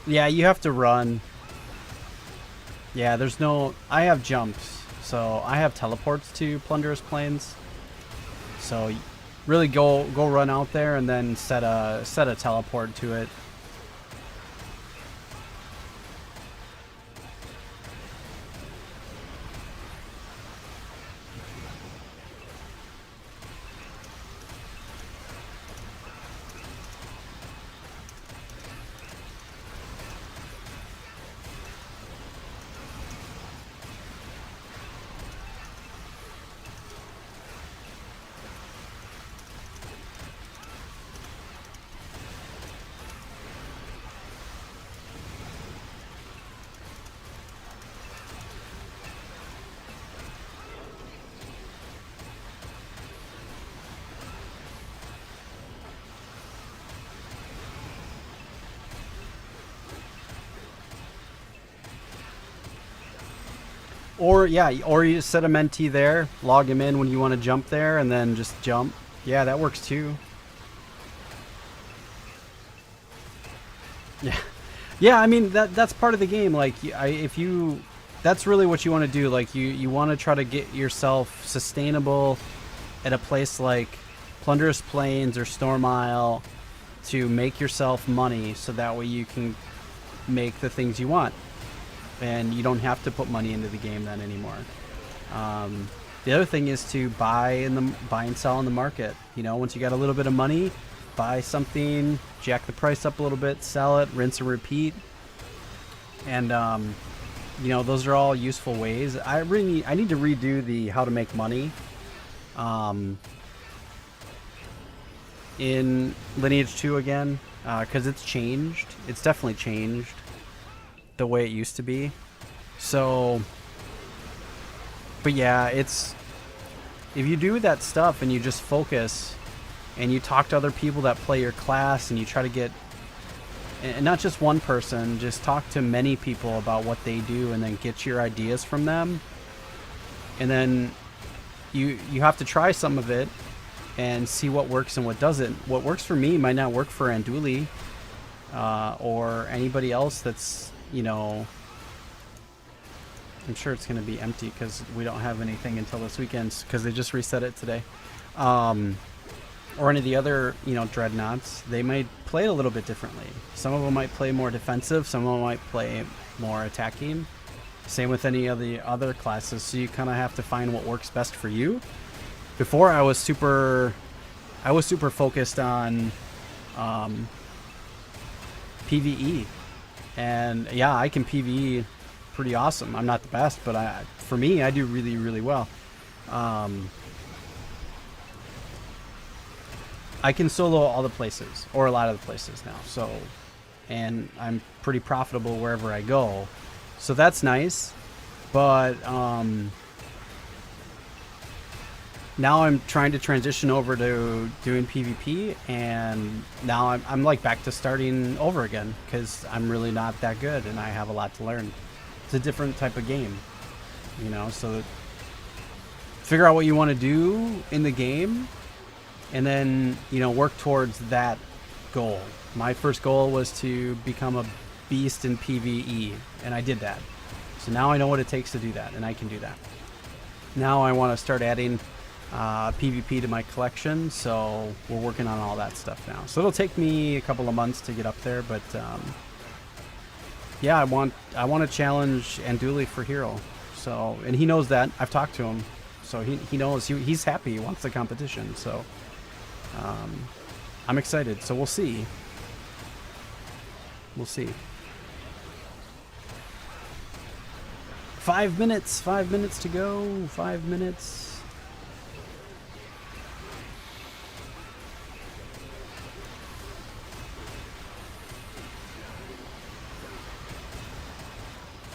Yeah, you have to run. Yeah, there's no... I have jumps, so I have teleports to Plunderous Plains. So really go run out there and then set a teleport to it. Or, yeah, or you just set a mentee there, log him in when you want to jump there, and then just jump. Yeah, that works too. Yeah. Yeah, I mean, that's part of the game. Like, if you that's really what you want to do. Like you want to try to get yourself sustainable at a place like Plunderous Plains or Storm Isle to make yourself money, so that way you can make the things you want, and you don't have to put money into the game then anymore. The other thing is to buy and sell in the market. You know, once you got a little bit of money, buy something, jack the price up a little bit, sell it, rinse and repeat. And you know, those are all useful ways. I need to redo the how to make money in Lineage 2 again, because it's changed. It's definitely changed the way it used to be. So, but yeah, it's, if you do that stuff and you just focus and you talk to other people that play your class and you try to get, and not just one person, just talk to many people about what they do and then get your ideas from them. And then you have to try some of it and see what works and what doesn't. What works for me might not work for Anduli or anybody else that's, you know, I'm sure it's going to be empty because we don't have anything until this weekend because they just reset it today. Or any of the other, you know, dreadnoughts, they might play it a little bit differently. Some of them might play more defensive, some of them might play more attacking. Same with any of the other classes, so you kind of have to find what works best for you. Before I was super focused on PvE, and yeah, I can PvE pretty awesome. I'm not the best, but for me, I do really, really well. I can solo all the places, or a lot of the places now, so, and I'm pretty profitable wherever I go, so that's nice. But now I'm trying to transition over to doing PvP, and now I'm like back to starting over again because I'm really not that good and I have a lot to learn. It's a different type of game, you know, so figure out what you want to do in the game and then, you know, work towards that goal. My first goal was to become a beast in PvE, and I did that. So now I know what it takes to do that, and I can do that. Now I want to start adding PvP to my collection, so we're working on all that stuff now. So it'll take me a couple of months to get up there, but yeah, I want to challenge Anduli for hero. So, and he knows that. I've talked to him, so he knows. He's happy. He wants the competition. So I'm excited. So we'll see. We'll see. 5 minutes. 5 minutes to go. 5 minutes.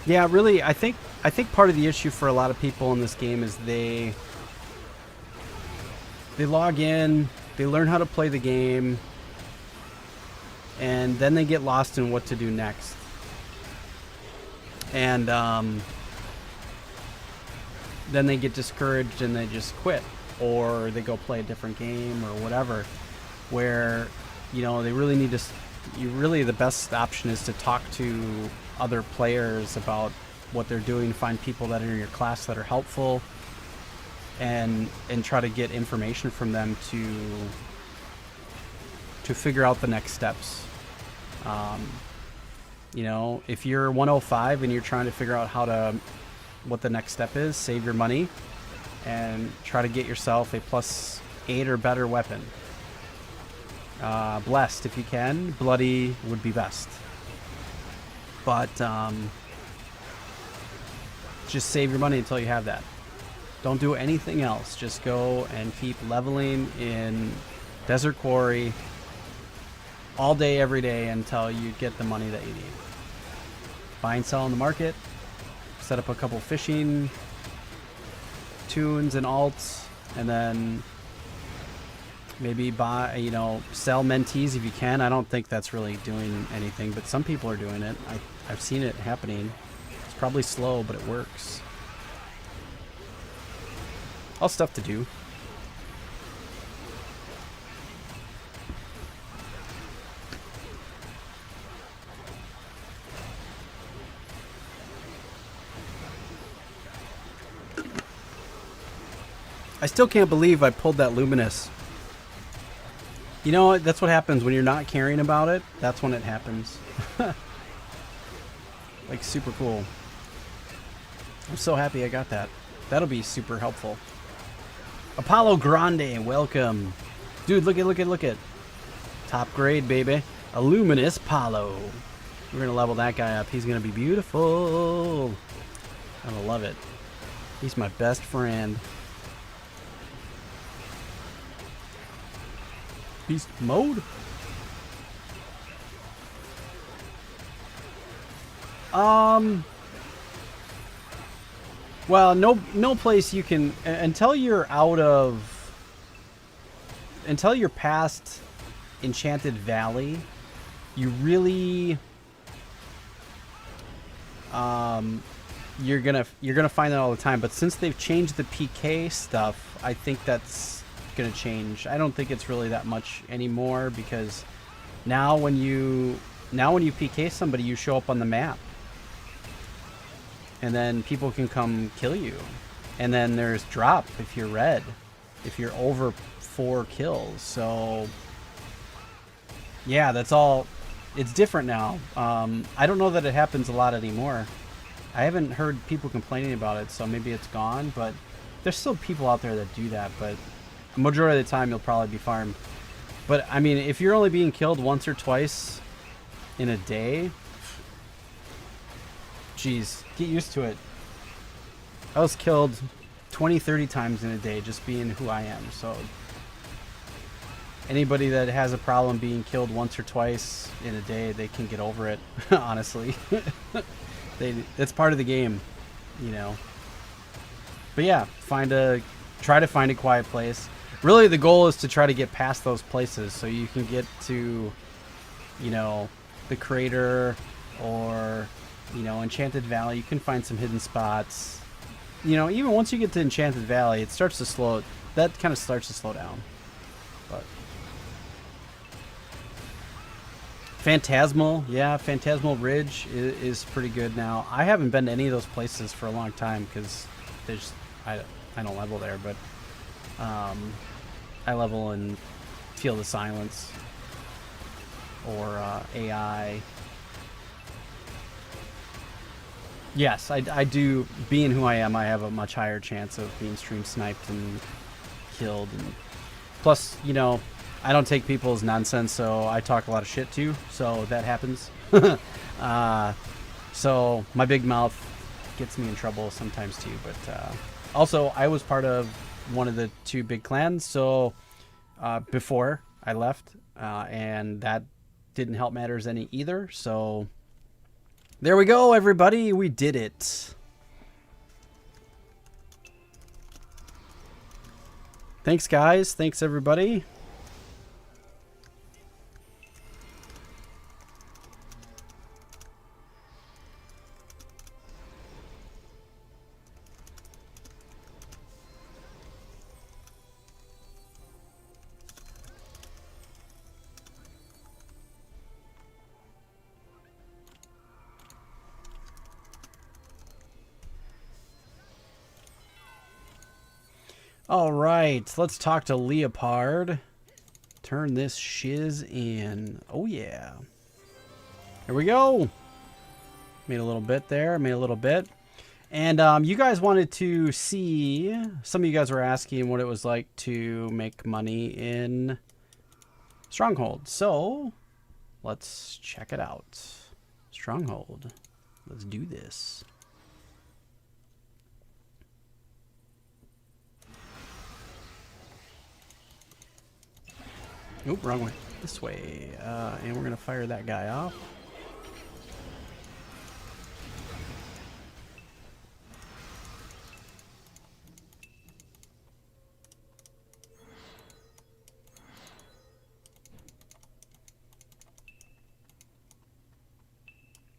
Yeah, really, I think part of the issue for a lot of people in this game is they log in, they learn how to play the game, and then they get lost in what to do next. And then they get discouraged and they just quit, or they go play a different game or whatever, where, you know, they really need to, the best option is to talk to other players about what they're doing, find people that are in your class that are helpful, and try to get information from them to figure out the next steps. You know, if you're 105 and you're trying to figure out what the next step is, save your money and try to get yourself a +8 or better weapon. Blessed if you can, bloody would be best. But just save your money until you have that. Don't do anything else. Just go and keep leveling in Desert Quarry all day, every day until you get the money that you need. Buy and sell in the market. Set up a couple fishing tunes and alts, and then maybe buy, you know, sell mentees if you can. I don't think that's really doing anything, but some people are doing it. I've seen it happening. It's probably slow, but it works. All stuff to do. I still can't believe I pulled that Luminous. You know what? That's what happens when you're not caring about it. That's when it happens. Like, super cool. I'm so happy I got that. That'll be super helpful. Apollo Grande, welcome. Dude, look at. Top grade, baby. A Luminous Apollo. We're going to level that guy up. He's going to be beautiful. I'm going to love it. He's my best friend. Beast mode? Well, no place you can until you're past Enchanted Valley. You really you're gonna find that all the time. But since they've changed the PK stuff, I think that's gonna change. I don't think it's really that much anymore, because now when you PK somebody, you show up on the map. And then people can come kill you. And then there's drop if you're red. If you're over 4 kills. So yeah, that's all. It's different now. I don't know that it happens a lot anymore. I haven't heard people complaining about it, so maybe it's gone. But there's still people out there that do that. But the majority of the time, you'll probably be farmed. But I mean, if you're only being killed once or twice in a day, jeez, get used to it. I was killed 20, 30 times in a day just being who I am. So anybody that has a problem being killed once or twice in a day, they can get over it, honestly. It's part of the game, you know. But yeah, try to find a quiet place. Really, the goal is to try to get past those places so you can get to, you know, the crater or, you know, Enchanted Valley. You can find some hidden spots. You know, even once you get to Enchanted Valley, it starts to slow. That kind of starts to slow down. But Phantasmal, yeah, Phantasmal Ridge is pretty good now. I haven't been to any of those places for a long time because I don't level there, but I level in Field of Silence or AI. Yes, I do. Being who I am, I have a much higher chance of being stream sniped and killed. And plus, you know, I don't take people's nonsense, so I talk a lot of shit too. So that happens. So my big mouth gets me in trouble sometimes too. But also, I was part of one of the 2 big clans. So before I left, and that didn't help matters any either. So there we go, everybody. We did it. Thanks, guys. Thanks, everybody. All right, let's talk to Leopard. Turn this shiz in. Oh, yeah. Here we go. Made a little bit there. Made a little bit. And you guys wanted to see, some of you guys were asking what it was like to make money in Stronghold. So let's check it out. Stronghold. Let's do this. Oop, wrong way. This way. And we're going to fire that guy off.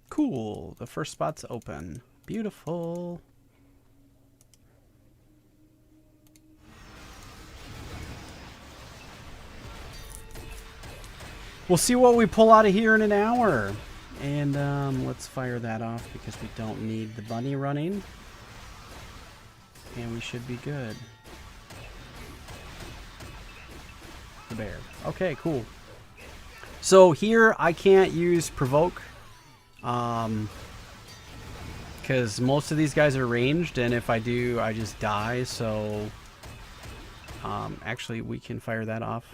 Cool. The first spot's open. Beautiful. We'll see what we pull out of here in an hour. And let's fire that off because we don't need the bunny running. And we should be good. the bear. Okay, cool. So here I can't use provoke. Because most of these guys are ranged, and if I do, I just die. So actually, we can fire that off.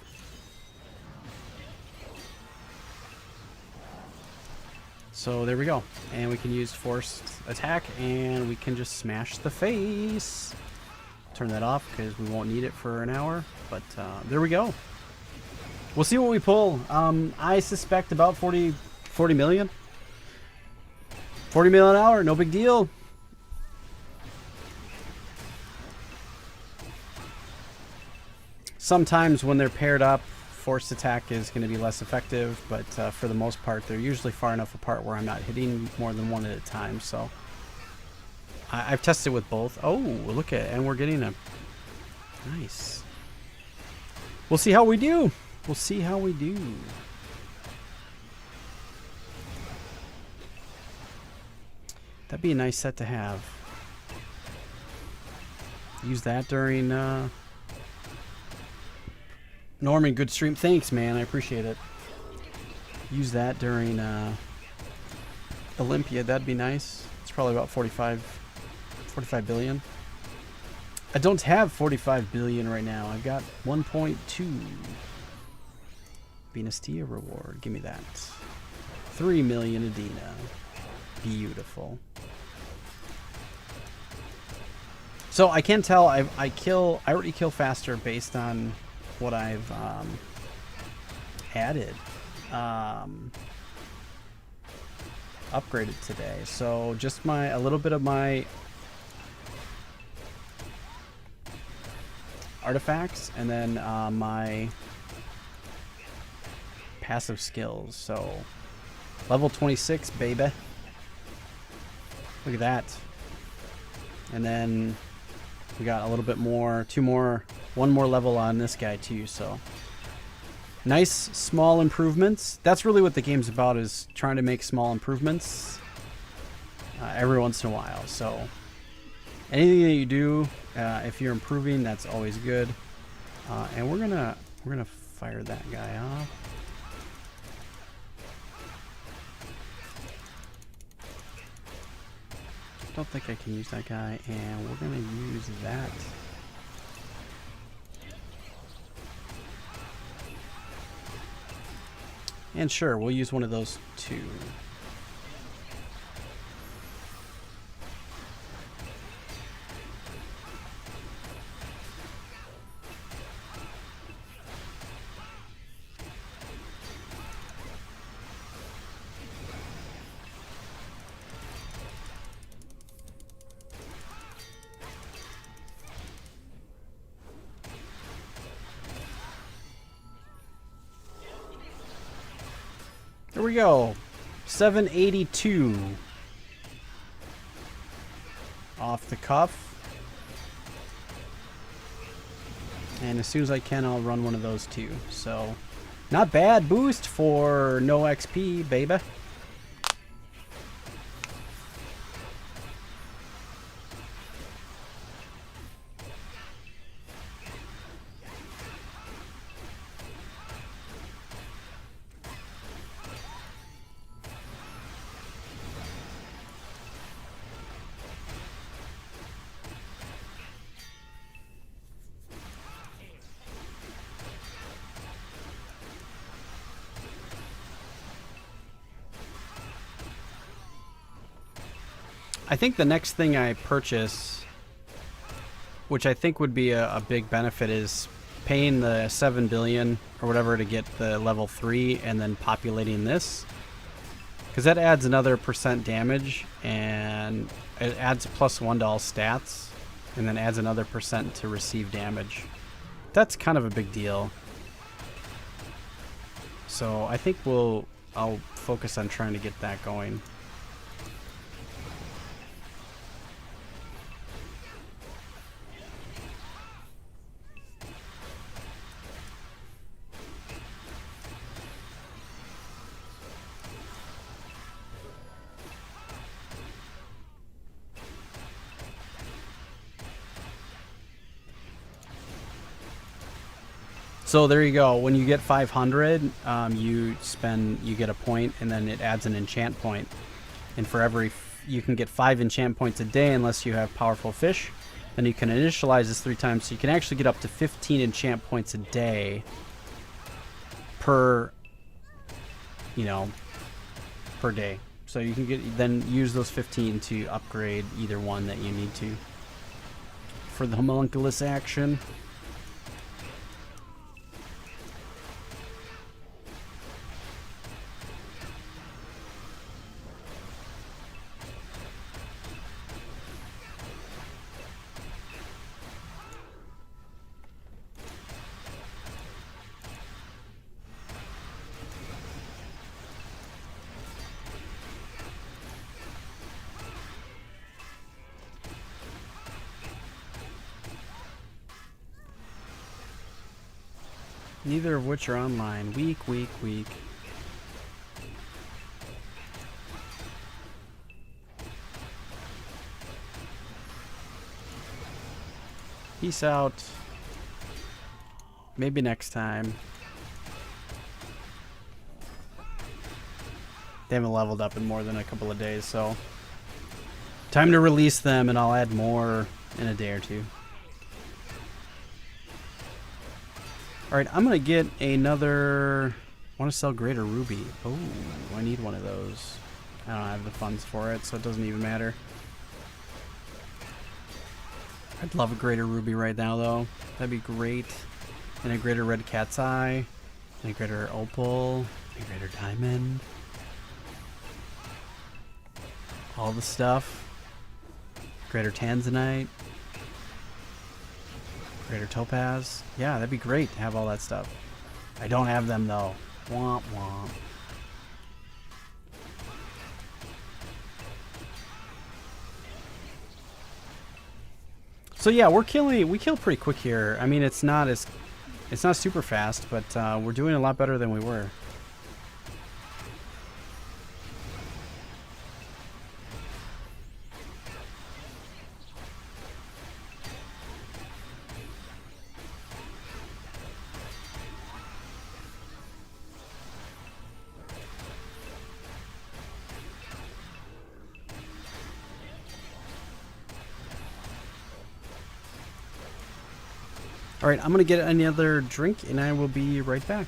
So there we go. And we can use forced attack, and we can just smash the face. Turn that off because we won't need it for an hour. But there we go. We'll see what we pull. I suspect about 40 million. 40 million an hour, no big deal. Sometimes when they're paired up, forced attack is going to be less effective, but for the most part, they're usually far enough apart where I'm not hitting more than one at a time. So I've tested with both. Oh, look at it, and we're getting a nice. We'll see how we do. We'll see how we do. That'd be a nice set to have. Use that during Norman, good stream. Thanks, man. I appreciate it. Use that during Olympia. That'd be nice. It's probably about 45 billion. I don't have 45 billion right now. I've got 1.2. Venus Tia reward. Give me that. 3 million Adina. Beautiful. So I can tell I already kill faster based on what I've added, upgraded today. So just a little bit of my artifacts, and then my passive skills. So level 26, baby. Look at that. And then we got a little bit more, one more level on this guy too. So nice small improvements. That's really what the game's about, is trying to make small improvements every once in a while. So anything that you do, if you're improving, that's always good. And we're gonna fire that guy off. Don't think I can use that guy, and we're gonna use that. And sure, we'll use one of those too. There we go. 782 off the cuff. And as soon as I can, I'll run one of those too. So not bad boost for no XP, baby. I think the next thing I purchase, which I think would be a big benefit, is paying the 7 billion or whatever to get the level 3 and then populating this. Because that adds another % damage, and it adds +1 to all stats, and then adds another % to receive damage. That's kind of a big deal. So I think I'll focus on trying to get that going. So there you go. When you get 500, you get a point, and then it adds an enchant point. And for every, you can get 5 enchant points a day unless you have powerful fish. Then you can initialize this 3 times, so you can actually get up to 15 enchant points a day per, per day. So you can then use those 15 to upgrade either one that you need to for the homunculus action. Neither of which are online. Weak. Peace out. Maybe next time. They haven't leveled up in more than a couple of days, so time to release them, and I'll add more in a day or two. Alright, I'm going to get another... I want to sell Greater Ruby. Oh, I need one of those. I don't have the funds for it, so it doesn't even matter. I'd love a Greater Ruby right now, though. That'd be great. And a Greater Red Cat's Eye. And a Greater Opal. And a Greater Diamond. All the stuff. Greater Tanzanite. Greater Topaz. Yeah, that'd be great to have all that stuff. I don't have them, though. Womp womp. So yeah, we kill pretty quick here. I mean, it's not super fast, but we're doing a lot better than we were. Alright, I'm going to get another drink, and I will be right back.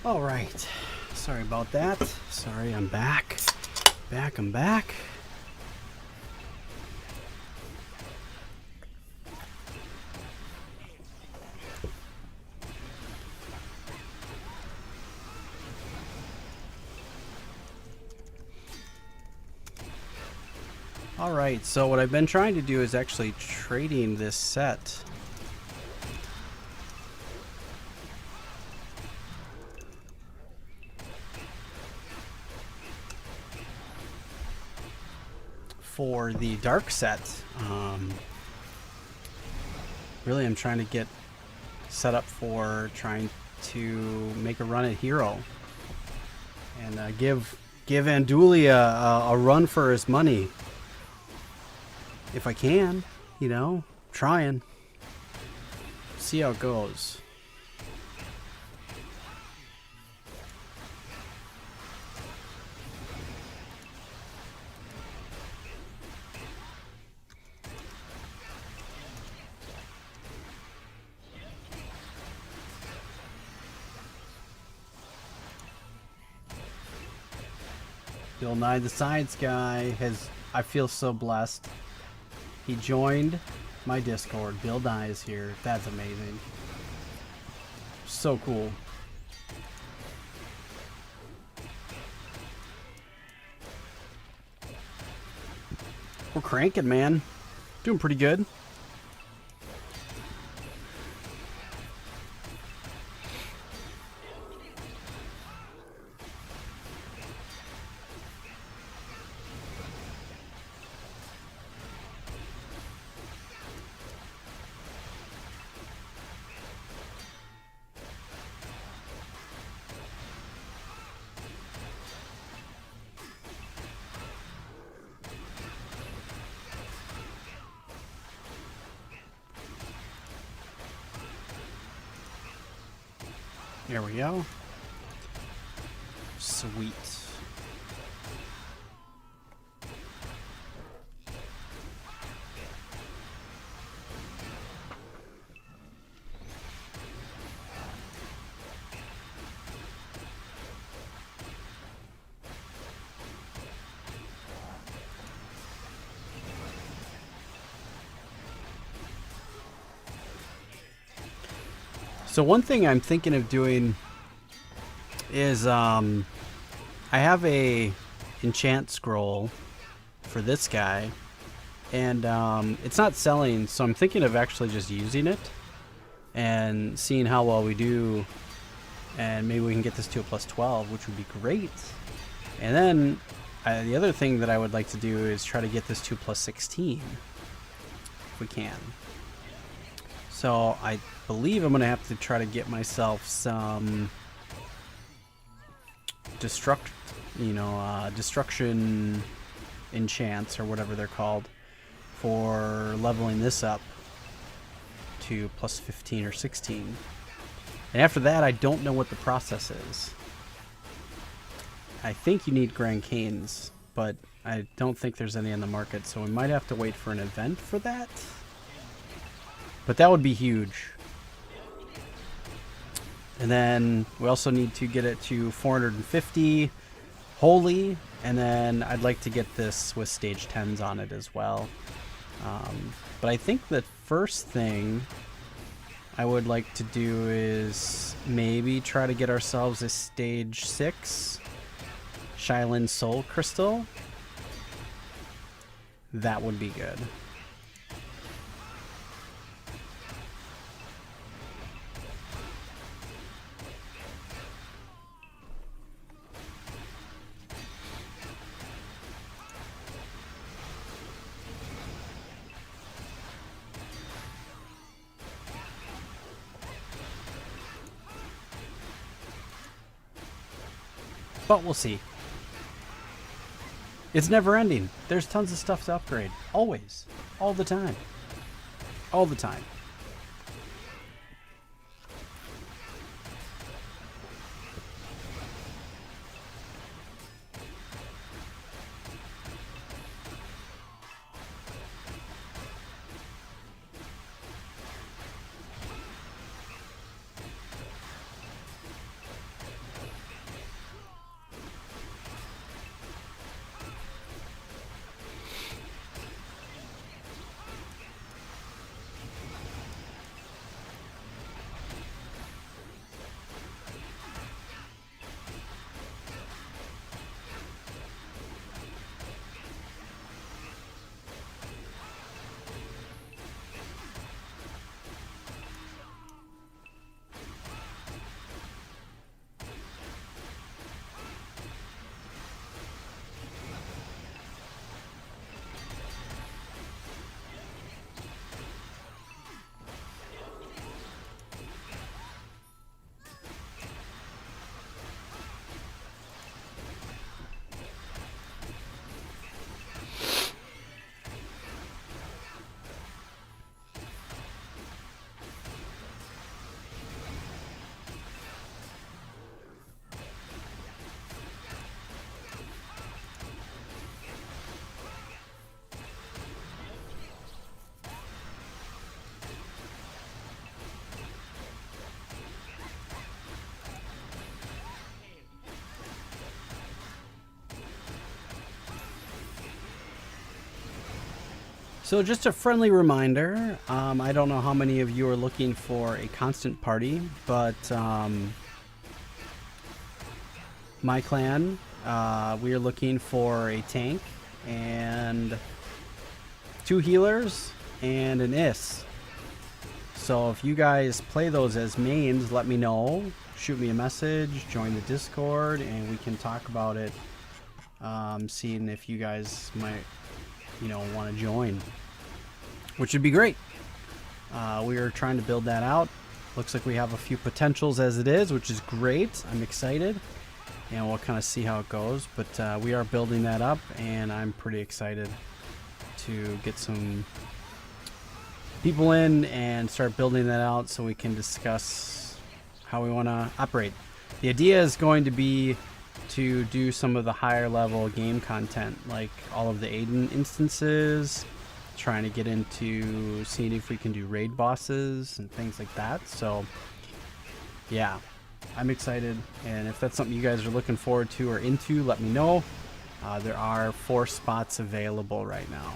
All right. Sorry about that. Sorry, I'm back. I'm back. All right, so what I've been trying to do is actually trading this set. For the dark set. Really, I'm trying to get set up for trying to make a run at Hero. And give Andulia a run for his money. If I can, you know, trying. See how it goes. Bill Nye the Science Guy has, I feel so blessed. He joined my Discord. Bill Nye is here. That's amazing. So cool. We're cranking, man. Doing pretty good. There we go. Sweet. So one thing I'm thinking of doing is I have a enchant scroll for this guy, and it's not selling, so I'm thinking of actually just using it and seeing how well we do, and maybe we can get this to a +12, which would be great. And then the other thing that I would like to do is try to get this to +16 if we can. So I believe I'm going to have to try to get myself some destruction enchants or whatever they're called for leveling this up to +15 or 16. And after that, I don't know what the process is. I think you need Grand Canes, but I don't think there's any on the market, so we might have to wait for an event for that. But that would be huge. And then we also need to get it to 450 holy, and then I'd like to get this with stage 10s on it as well. But I think the first thing I would like to do is maybe try to get ourselves a stage 6 Shylin Soul Crystal. That would be good. But we'll see. It's never ending. There's tons of stuff to upgrade. Always. All the time. All the time. So just a friendly reminder, I don't know how many of you are looking for a constant party, but my clan, we are looking for a tank and 2 healers and an IS. So if you guys play those as mains, let me know. Shoot me a message, join the Discord, and we can talk about it. Seeing if you guys might, want to join, which would be great. We are trying to build that out. Looks like we have a few potentials as it is, which is great. I'm excited, and we'll kind of see how it goes. But we are building that up, and I'm pretty excited to get some people in and start building that out so we can discuss how we want to operate. The idea is going to be to do some of the higher level game content, like all of the Aiden instances, trying to get into seeing if we can do raid bosses and things like that. So yeah, I'm excited, and if that's something you guys are looking forward to or into, let me know. There are 4 spots available right now.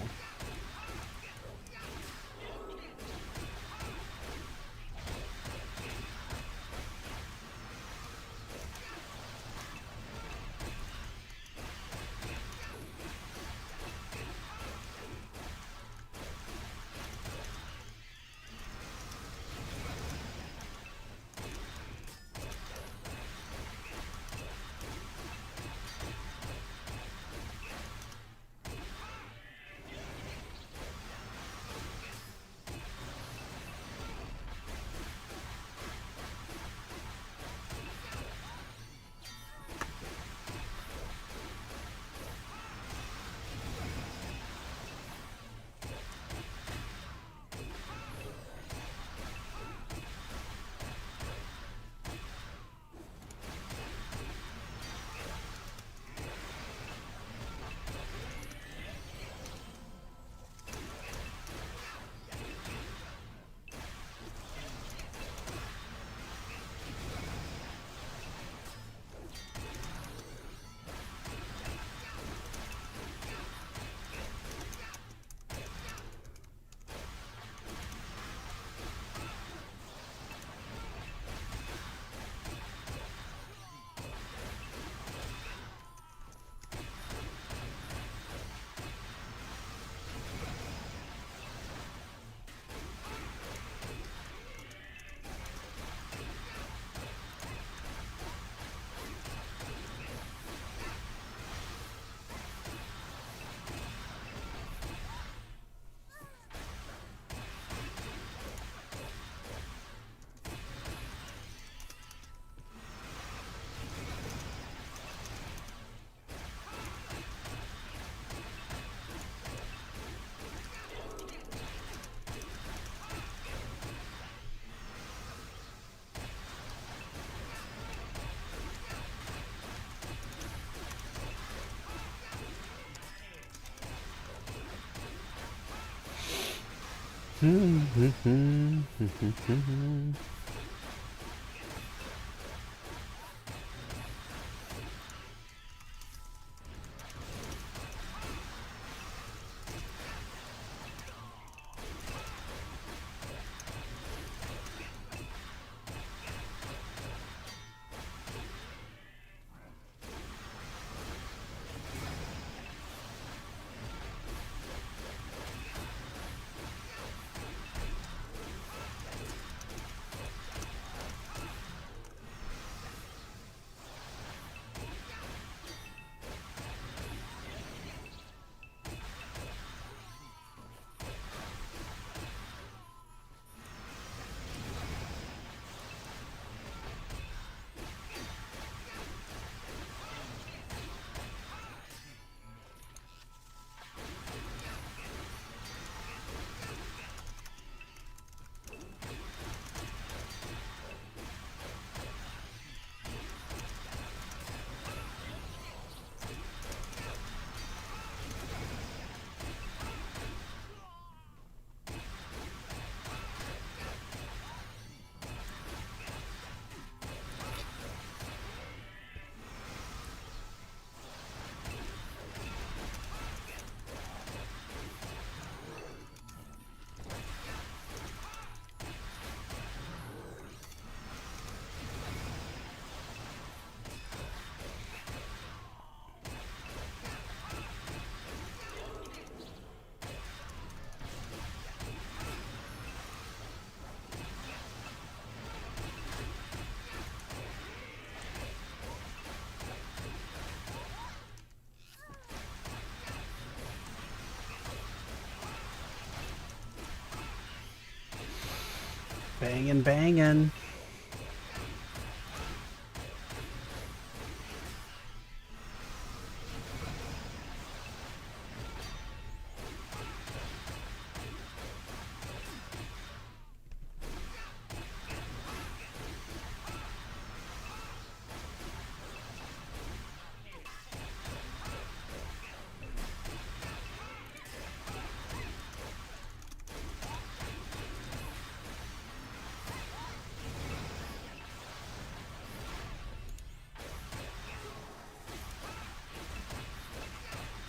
Banging, banging.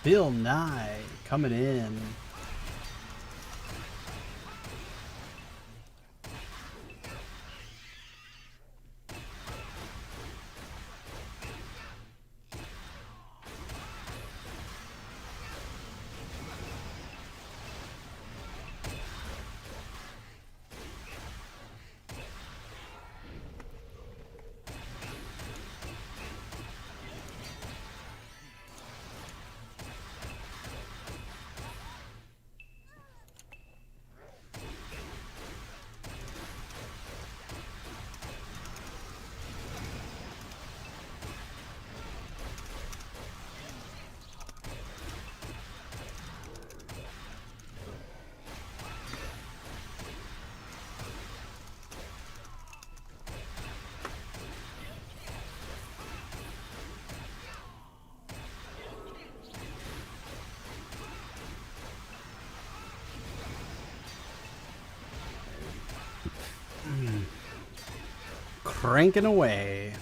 Bill Nye coming in. Cranking away.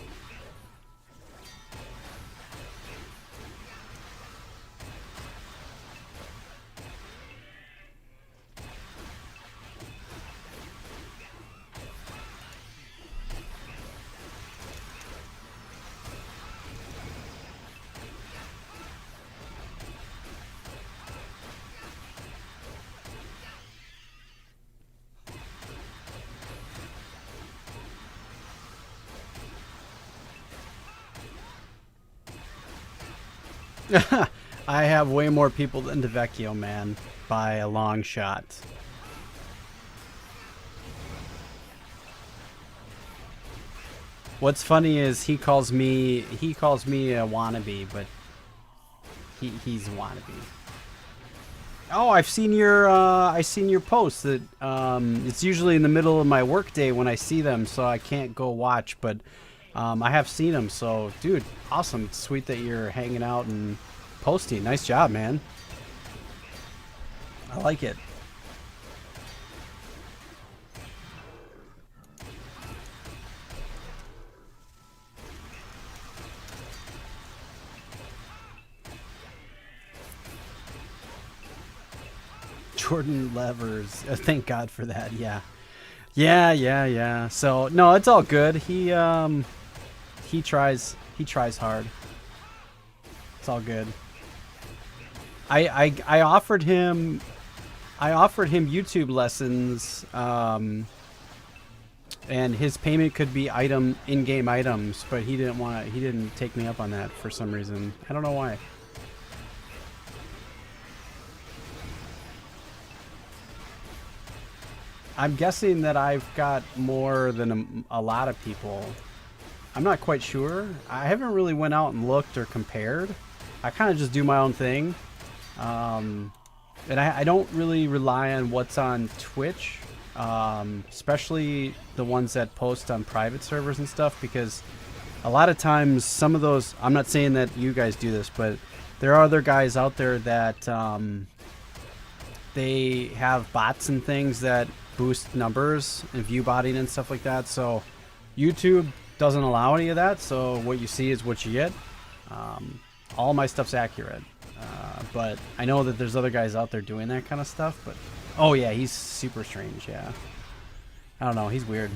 I have way more people than DeVecchio, man, by a long shot. What's funny is he calls me a wannabe, but he's a wannabe. Oh, I've seen your posts that it's usually in the middle of my workday when I see them, so I can't go watch, but I have seen them. So, dude, awesome. It's sweet that you're hanging out and posting. Nice job, man. I like it. Jordan Levers. Thank God for that. Yeah. Yeah. So, no, it's all good. He tries hard. It's all good. I offered him YouTube lessons, and his payment could be in-game items, but he didn't take me up on that for some reason. I don't know why. I'm guessing that I've got more than a lot of people. I'm not quite sure. I haven't really went out and looked or compared. I kind of just do my own thing. And I don't really rely on what's on Twitch, especially the ones that post on private servers and stuff, because a lot of times some of those, I'm not saying that you guys do this, but there are other guys out there that they have bots and things that boost numbers and view botting and stuff like that. So YouTube doesn't allow any of that, so what you see is what you get. All my stuff's accurate, but I know that there's other guys out there doing that kind of stuff. But oh yeah, he's super strange. Yeah, I don't know, he's weird.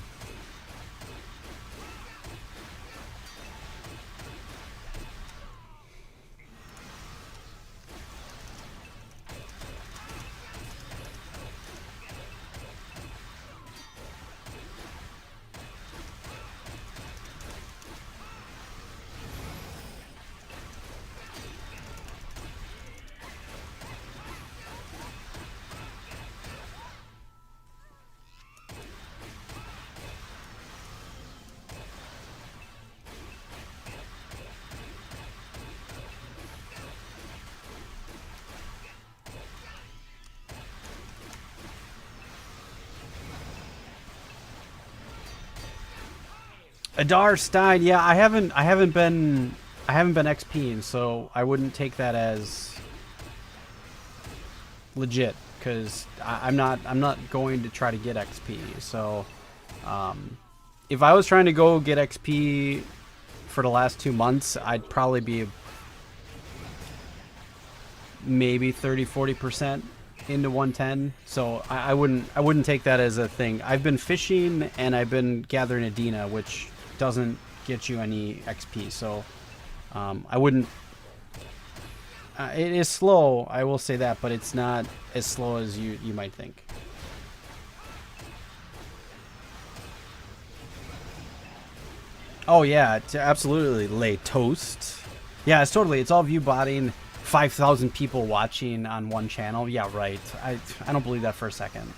Adar Stein, yeah, I haven't been XPing, so I wouldn't take that as legit because I'm not going to try to get XP. So if I was trying to go get XP for the last 2 months, I'd probably be maybe 30-40% into 110. So I wouldn't take that as a thing. I've been fishing and I've been gathering Adina, which doesn't get you any XP. So I wouldn't. It is slow, I will say that, but it's not as slow as you might think. Oh yeah, absolutely. Lay toast. Yeah, it's totally. It's all view botting. 5,000 people watching on one channel. Yeah, right. I don't believe that for a second.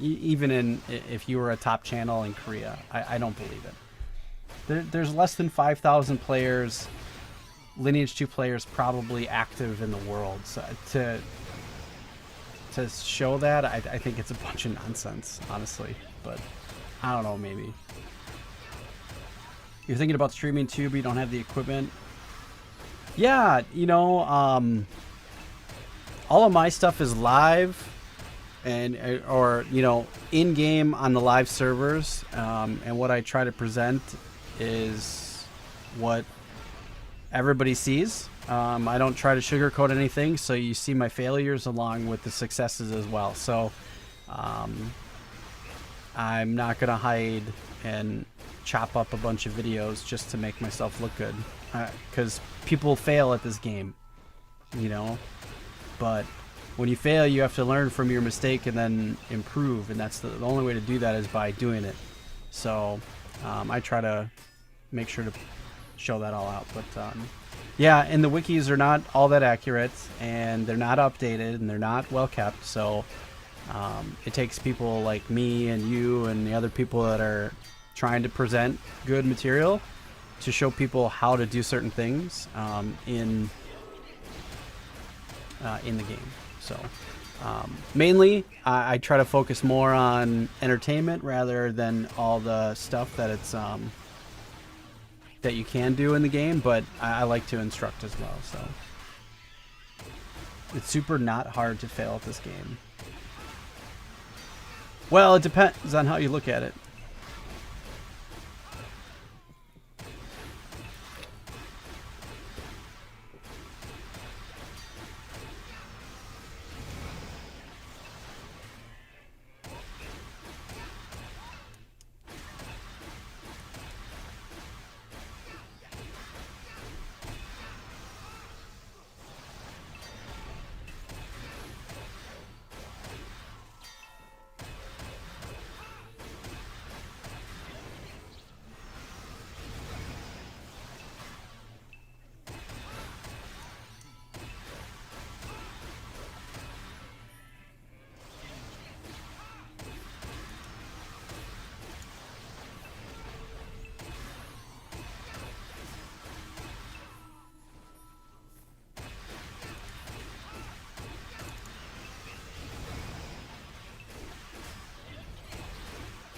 Even if you were a top channel in Korea, I don't believe it. There's less than 5,000 players, Lineage 2 players probably active in the world. So to show that, I think it's a bunch of nonsense, honestly. But I don't know, maybe. You're thinking about streaming too, but you don't have the equipment. Yeah, you know, all of my stuff is live or you know, in game on the live servers, and what I try to present is what everybody sees. I don't try to sugarcoat anything, so you see my failures along with the successes as well. So I'm not gonna hide and chop up a bunch of videos just to make myself look good, because people fail at this game, you know. But when you fail, you have to learn from your mistake and then improve, and that's the only way to do that is by doing it. So I try to make sure to show that all out. But yeah, and the wikis are not all that accurate, and they're not updated, and they're not well kept. So it takes people like me and you and the other people that are trying to present good material to show people how to do certain things in the game. So mainly I try to focus more on entertainment rather than all the stuff that it's that you can do in the game, but I like to instruct as well. So it's super not hard to fail at this game. Well, it depends on how you look at it.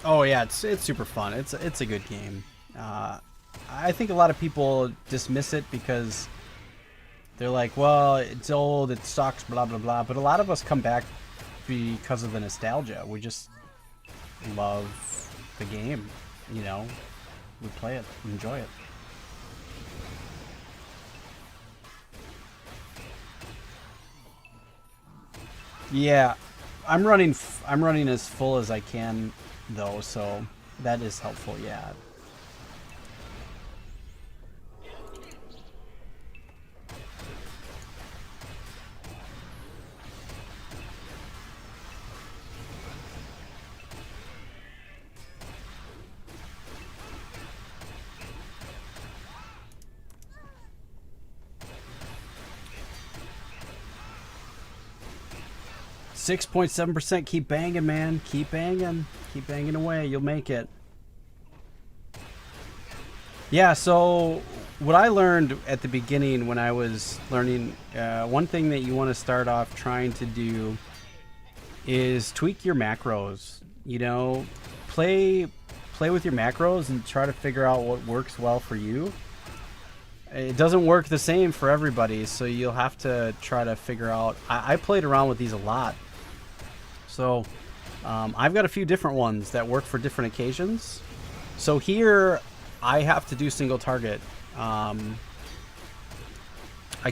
Oh yeah, it's super fun. It's a good game. I think a lot of people dismiss it because they're like, well, it's old, it sucks, blah blah blah. But a lot of us come back because of the nostalgia. We just love the game, you know. We play it, enjoy it. Yeah, I'm running as full as I can though, so that is helpful. Yeah. .7%. Keep banging, man. Keep banging. Keep banging away. You'll make it. Yeah, so what I learned at the beginning when I was learning, one thing that you want to start off trying to do is tweak your macros. You know, play play with your macros and try to figure out what works well for you. It doesn't work the same for everybody, so you'll have to try to figure out. I played around with these a lot, so I've got a few different ones that work for different occasions. So here I have to do single target. I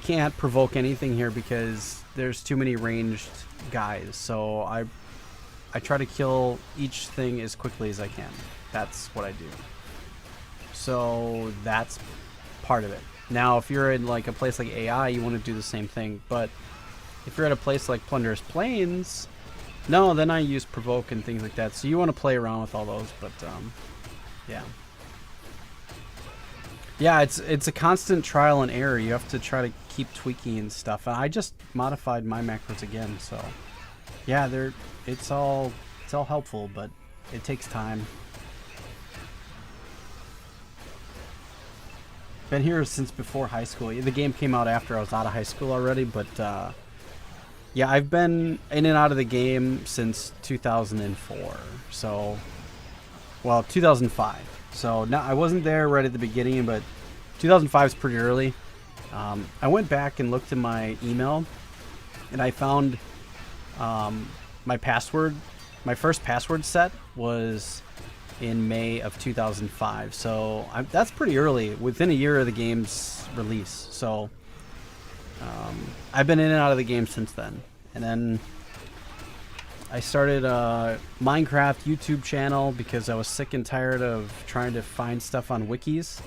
can't provoke anything here because there's too many ranged guys, so I try to kill each thing as quickly as I can. That's what I do. So that's part of it. Now, if you're in like a place like AI, you want to do the same thing. But if you're at a place like Plunderous Plains, no, then I use provoke and things like that. So you want to play around with all those. But yeah, yeah, it's a constant trial and error. You have to try to keep tweaking and stuff. And I just modified my macros again. So yeah, it's all helpful, but it takes time. Been here since before high school. The game came out after I was out of high school already, but yeah, I've been in and out of the game since 2004. So, well, 2005. So now I wasn't there right at the beginning, but 2005 is pretty early. I went back and looked in my email, and I found my password. My first password set was in May of 2005, so that's pretty early, within a year of the game's release. So I've been in and out of the game since then. And then I started a Minecraft YouTube channel because I was sick and tired of trying to find stuff on wikis,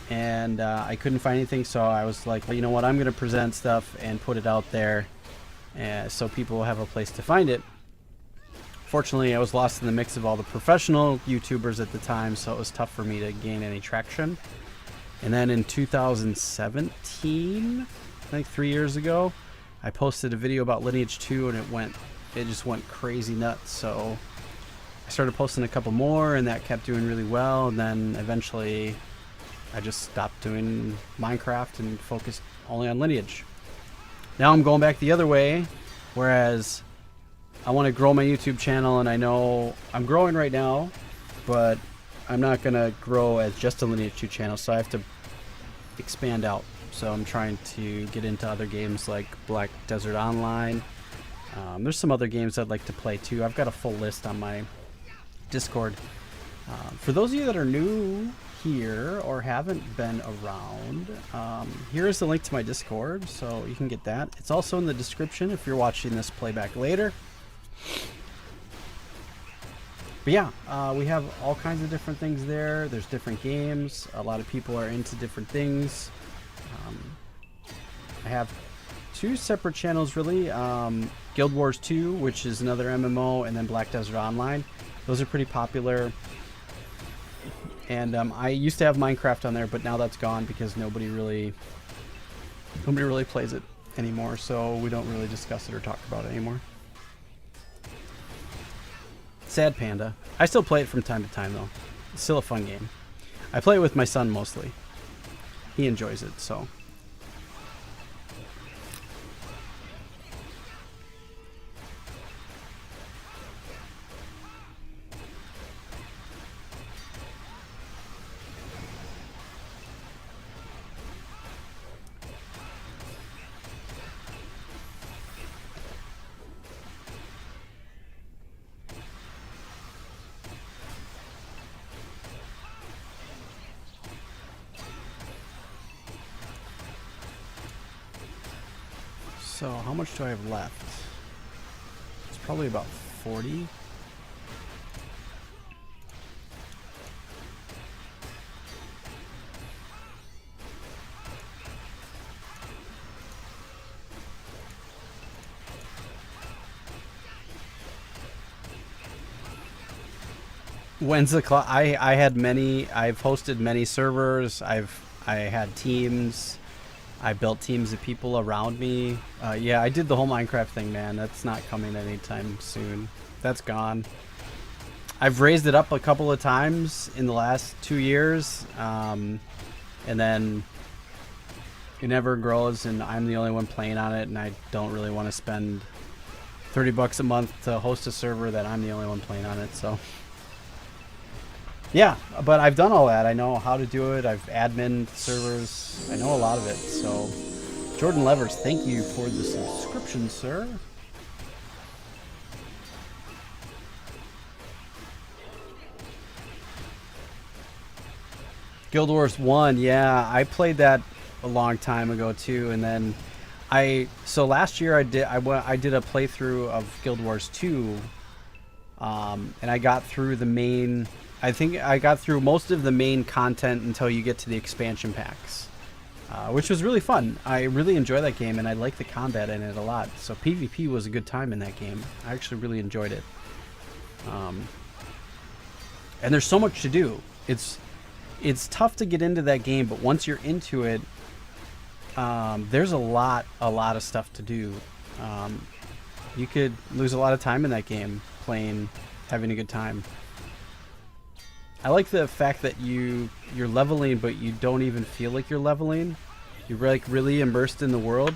and I couldn't find anything. So I was like, well, you know what, I'm gonna present stuff and put it out there so people will have a place to find it. Fortunately, I was lost in the mix of all the professional YouTubers at the time, so it was tough for me to gain any traction. And then in 2017, I think 3 years ago, I posted a video about Lineage 2, and it just went crazy nuts. So I started posting a couple more, and that kept doing really well. And then eventually, I just stopped doing Minecraft and focused only on Lineage. Now I'm going back the other way, whereas I want to grow my YouTube channel, and I know I'm growing right now, but I'm not going to grow as just a Lineage 2 channel, so I have to expand out. So I'm trying to get into other games like Black Desert Online. There's some other games I'd like to play too. I've got a full list on my Discord. For those of you that are new here or haven't been around, here is the link to my Discord, so you can get that. It's also in the description if you're watching this playback later. But yeah, we have all kinds of different things there. There's different games. A lot of people are into different things. I have two separate channels really. Guild Wars 2, which is another MMO, and then Black Desert Online. Those are pretty popular. And I used to have Minecraft on there, but now that's gone because nobody really plays it anymore, so we don't really discuss it or talk about it anymore. Sad Panda. I still play it from time to time though. It's still a fun game. I play it with my son mostly. He enjoys it, so. So how much do I have left? It's probably about 40. When's the clock? I had many. I've hosted many servers. I had teams. I built teams of people around me. Yeah, I did the whole Minecraft thing, man. That's not coming anytime soon. That's gone. I've raised it up a couple of times in the last 2 years, and then it never grows, and I'm the only one playing on it, and I don't really want to spend $30 a month to host a server that I'm the only one playing on it. So Yeah, but I've done all that. I know how to do it. I've admin servers. I know a lot of it. So, Jordan Levers, thank you for the subscription, sir. Guild Wars 1, yeah, I played that a long time ago too, and then so last year I did a playthrough of Guild Wars 2, and I got through the main. I think I got through most of the main content until you get to the expansion packs, which was really fun. I really enjoy that game, and I like the combat in it a lot. So PvP was a good time in that game. I actually really enjoyed it. And there's so much to do. It's tough to get into that game, but once you're into it, there's a lot of stuff to do. You could lose a lot of time in that game playing, having a good time. I like the fact that you're leveling, but you don't even feel like you're leveling. You're like really immersed in the world.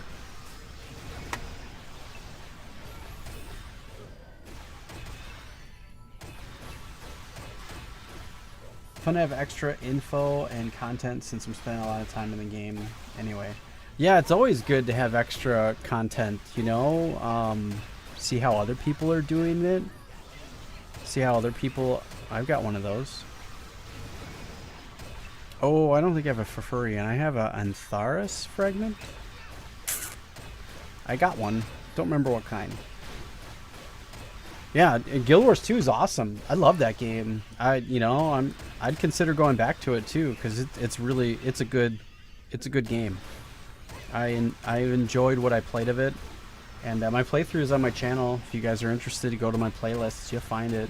Fun to have extra info and content since I'm spending a lot of time in the game anyway. Yeah, it's always good to have extra content, you know? See how other people are doing it. See how other people... I've got one of those. Oh, I don't think I have a Fafurion. I have a Antharis fragment. I got one. Don't remember what kind. Yeah, Guild Wars 2 is awesome. I love that game. I'd consider going back to it too because it's a good game. I enjoyed what I played of it, and my playthrough is on my channel. If you guys are interested, to go to my playlists, you'll find it.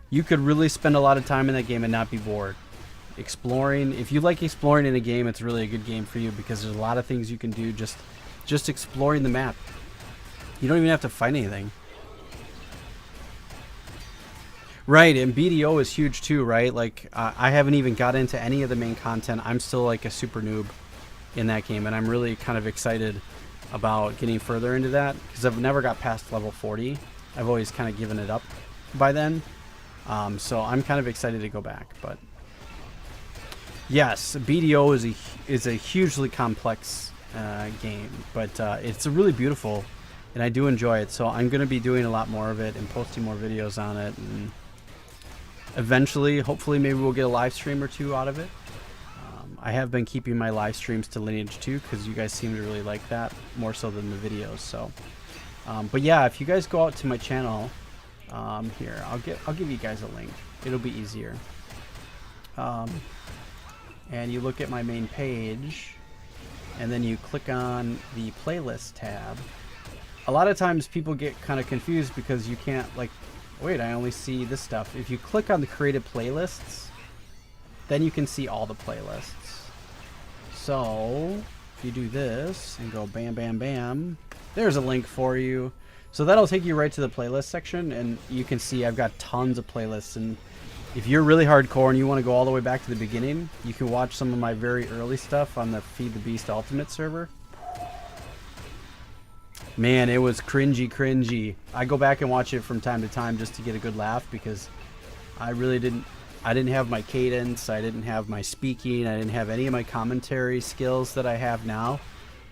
You could really spend a lot of time in that game and not be bored. Exploring, if you like exploring in a game, it's really a good game for you because there's a lot of things you can do just exploring the map. You don't even have to fight anything. Right, and BDO is huge too, right? Like, I haven't even got into any of the main content. I'm still like a super noob in that game, and I'm really kind of excited about getting further into that because I've never got past level 40. I've always kind of given it up by then. So I'm kind of excited to go back. But yes, BDO is a hugely complex game, but it's really beautiful, and I do enjoy it. So I'm going to be doing a lot more of it and posting more videos on it, and eventually, hopefully, maybe we'll get a live stream or two out of it. I have been keeping my live streams to Lineage 2 because you guys seem to really like that more so than the videos. So, but yeah, if you guys go out to my channel, here I'll give you guys a link. It'll be easier. And you look at my main page, and then you click on the playlist tab. A lot of times people get kind of confused because you can't wait, I only see this stuff. If you click on the created playlists, then you can see all the playlists. So if you do this and go bam, bam, bam, there's a link for you. So that'll take you right to the playlist section, and you can see I've got tons of playlists. And if you're really hardcore and you want to go all the way back to the beginning, you can watch some of my very early stuff on the Feed the Beast Ultimate server. Man, it was cringy. I go back and watch it from time to time just to get a good laugh because I didn't have my cadence, I didn't have my speaking, I didn't have any of my commentary skills that I have now,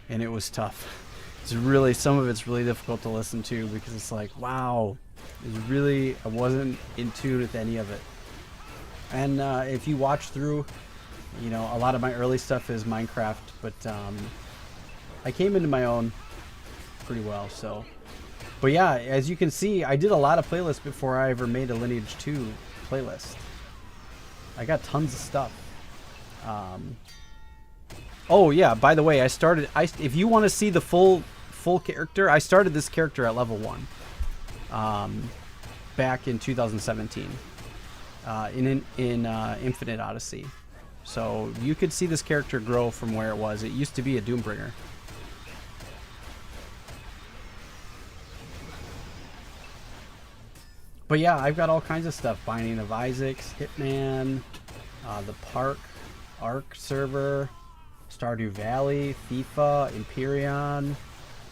and it was tough. Some of it's really difficult to listen to because it's like, wow, I wasn't in tune with any of it. And if you watch through, a lot of my early stuff is Minecraft, but I came into my own pretty well. So, but yeah, as you can see, I did a lot of playlists before I ever made a Lineage 2 playlist. I got tons of stuff. Oh yeah, by the way, if you want to see the full character, I started this character at level 1 back in 2017 in Infinite Odyssey. So you could see this character grow from where it was. It used to be a Doombringer. But yeah, I've got all kinds of stuff. Binding of Isaacs, Hitman, the Ark server, Stardew Valley, FIFA, Empyrean,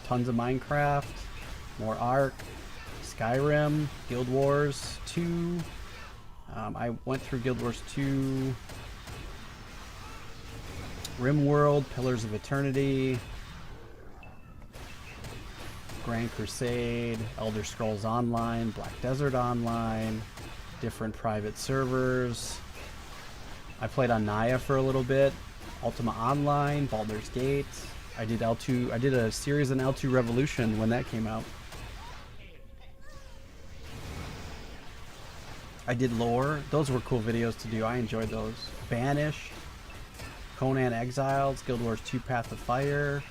tons of more Ark, Skyrim, Guild Wars 2, I went through Guild Wars 2, RimWorld, Pillars of Eternity, Grand Crusade, Elder Scrolls Online, Black Desert Online, different private servers. I played on Naya for a little bit, Ultima Online, Baldur's Gate. I did L2. I did a series on L2 Revolution when that came out. I did lore. Those were cool videos to do. I enjoyed those. Banish, Conan Exiles, Guild Wars 2 Path of Fire,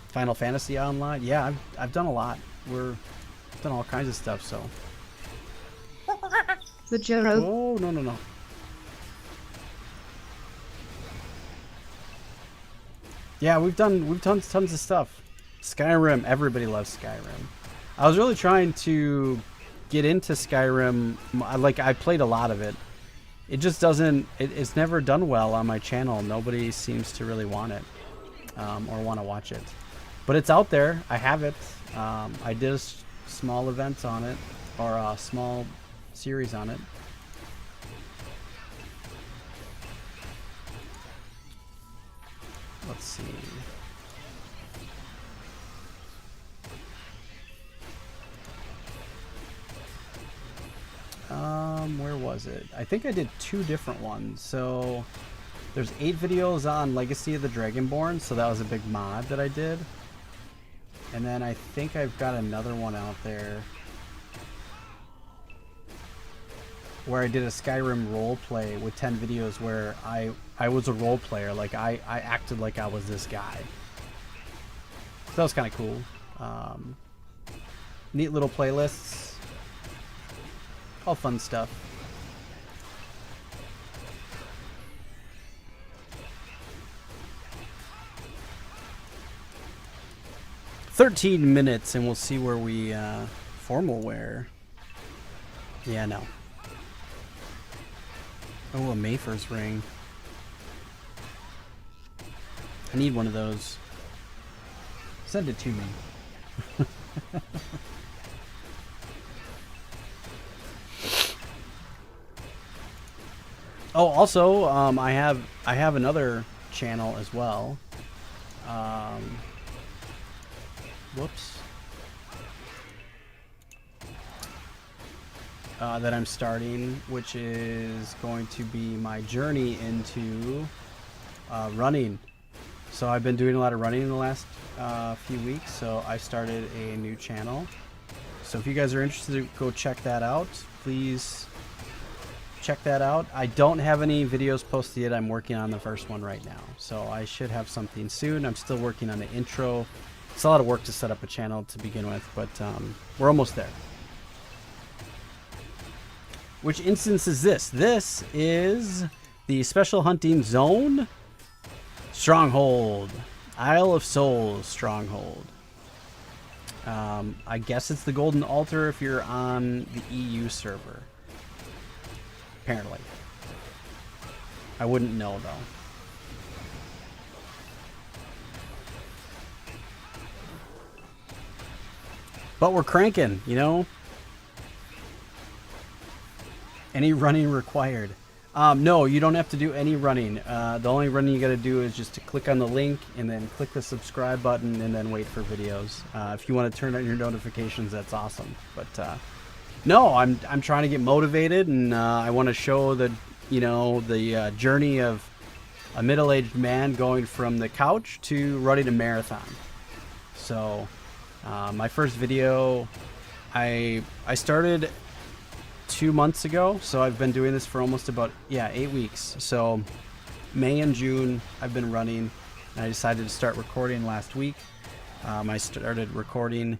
Final Fantasy Online. Yeah, I've done a lot. We're done all kinds of stuff. So. The Joro. Oh no. Yeah, we've done tons of stuff. Skyrim. Everybody loves Skyrim. I was really trying to get into Skyrim. Like, I played a lot of it. It just doesn't. It's never done well on my channel. Nobody seems to really want it or want to watch it. But it's out there. I have it. I did a small event on it, or a small series on it. Let's see. Where was it? I think I did 2 different ones. So there's 8 videos on Legacy of the Dragonborn, so that was a big mod that I did. And then I think I've got another one out there where I did a Skyrim role play with 10 videos where I was a role player. Like, I acted like I was this guy. So that was kind of cool. Neat little playlists. All fun stuff. "13 minutes and we'll see where we formal wear." Yeah, no. Oh, a Mayfer's ring. I need one of those. Send it to me. Oh, also, I have another channel as well. Whoops. That I'm starting, which is going to be my journey into running. So I've been doing a lot of running in the last few weeks, so I started a new channel. So if you guys are interested, go check that out. Please check that out. I don't have any videos posted yet. I'm working on the first one right now, so I should have something soon. I'm still working on the intro. It's a lot of work to set up a channel to begin with, but we're almost there. Which instance is this? This is the Special Hunting Zone Stronghold. Isle of Souls Stronghold. I guess it's the Golden Altar if you're on the EU server. Apparently. I wouldn't know, though. But we're cranking, you know? Any running required? No, you don't have to do any running. The only running you got to do is just to click on the link and then click the subscribe button and then wait for videos. If you want to turn on your notifications, that's awesome. But no, I'm trying to get motivated, and I want to show the journey of a middle-aged man going from the couch to running a marathon. So my first video, I started 2 months ago, so I've been doing this for almost about 8 weeks. So May and June I've been running, and I decided to start recording last week. I started recording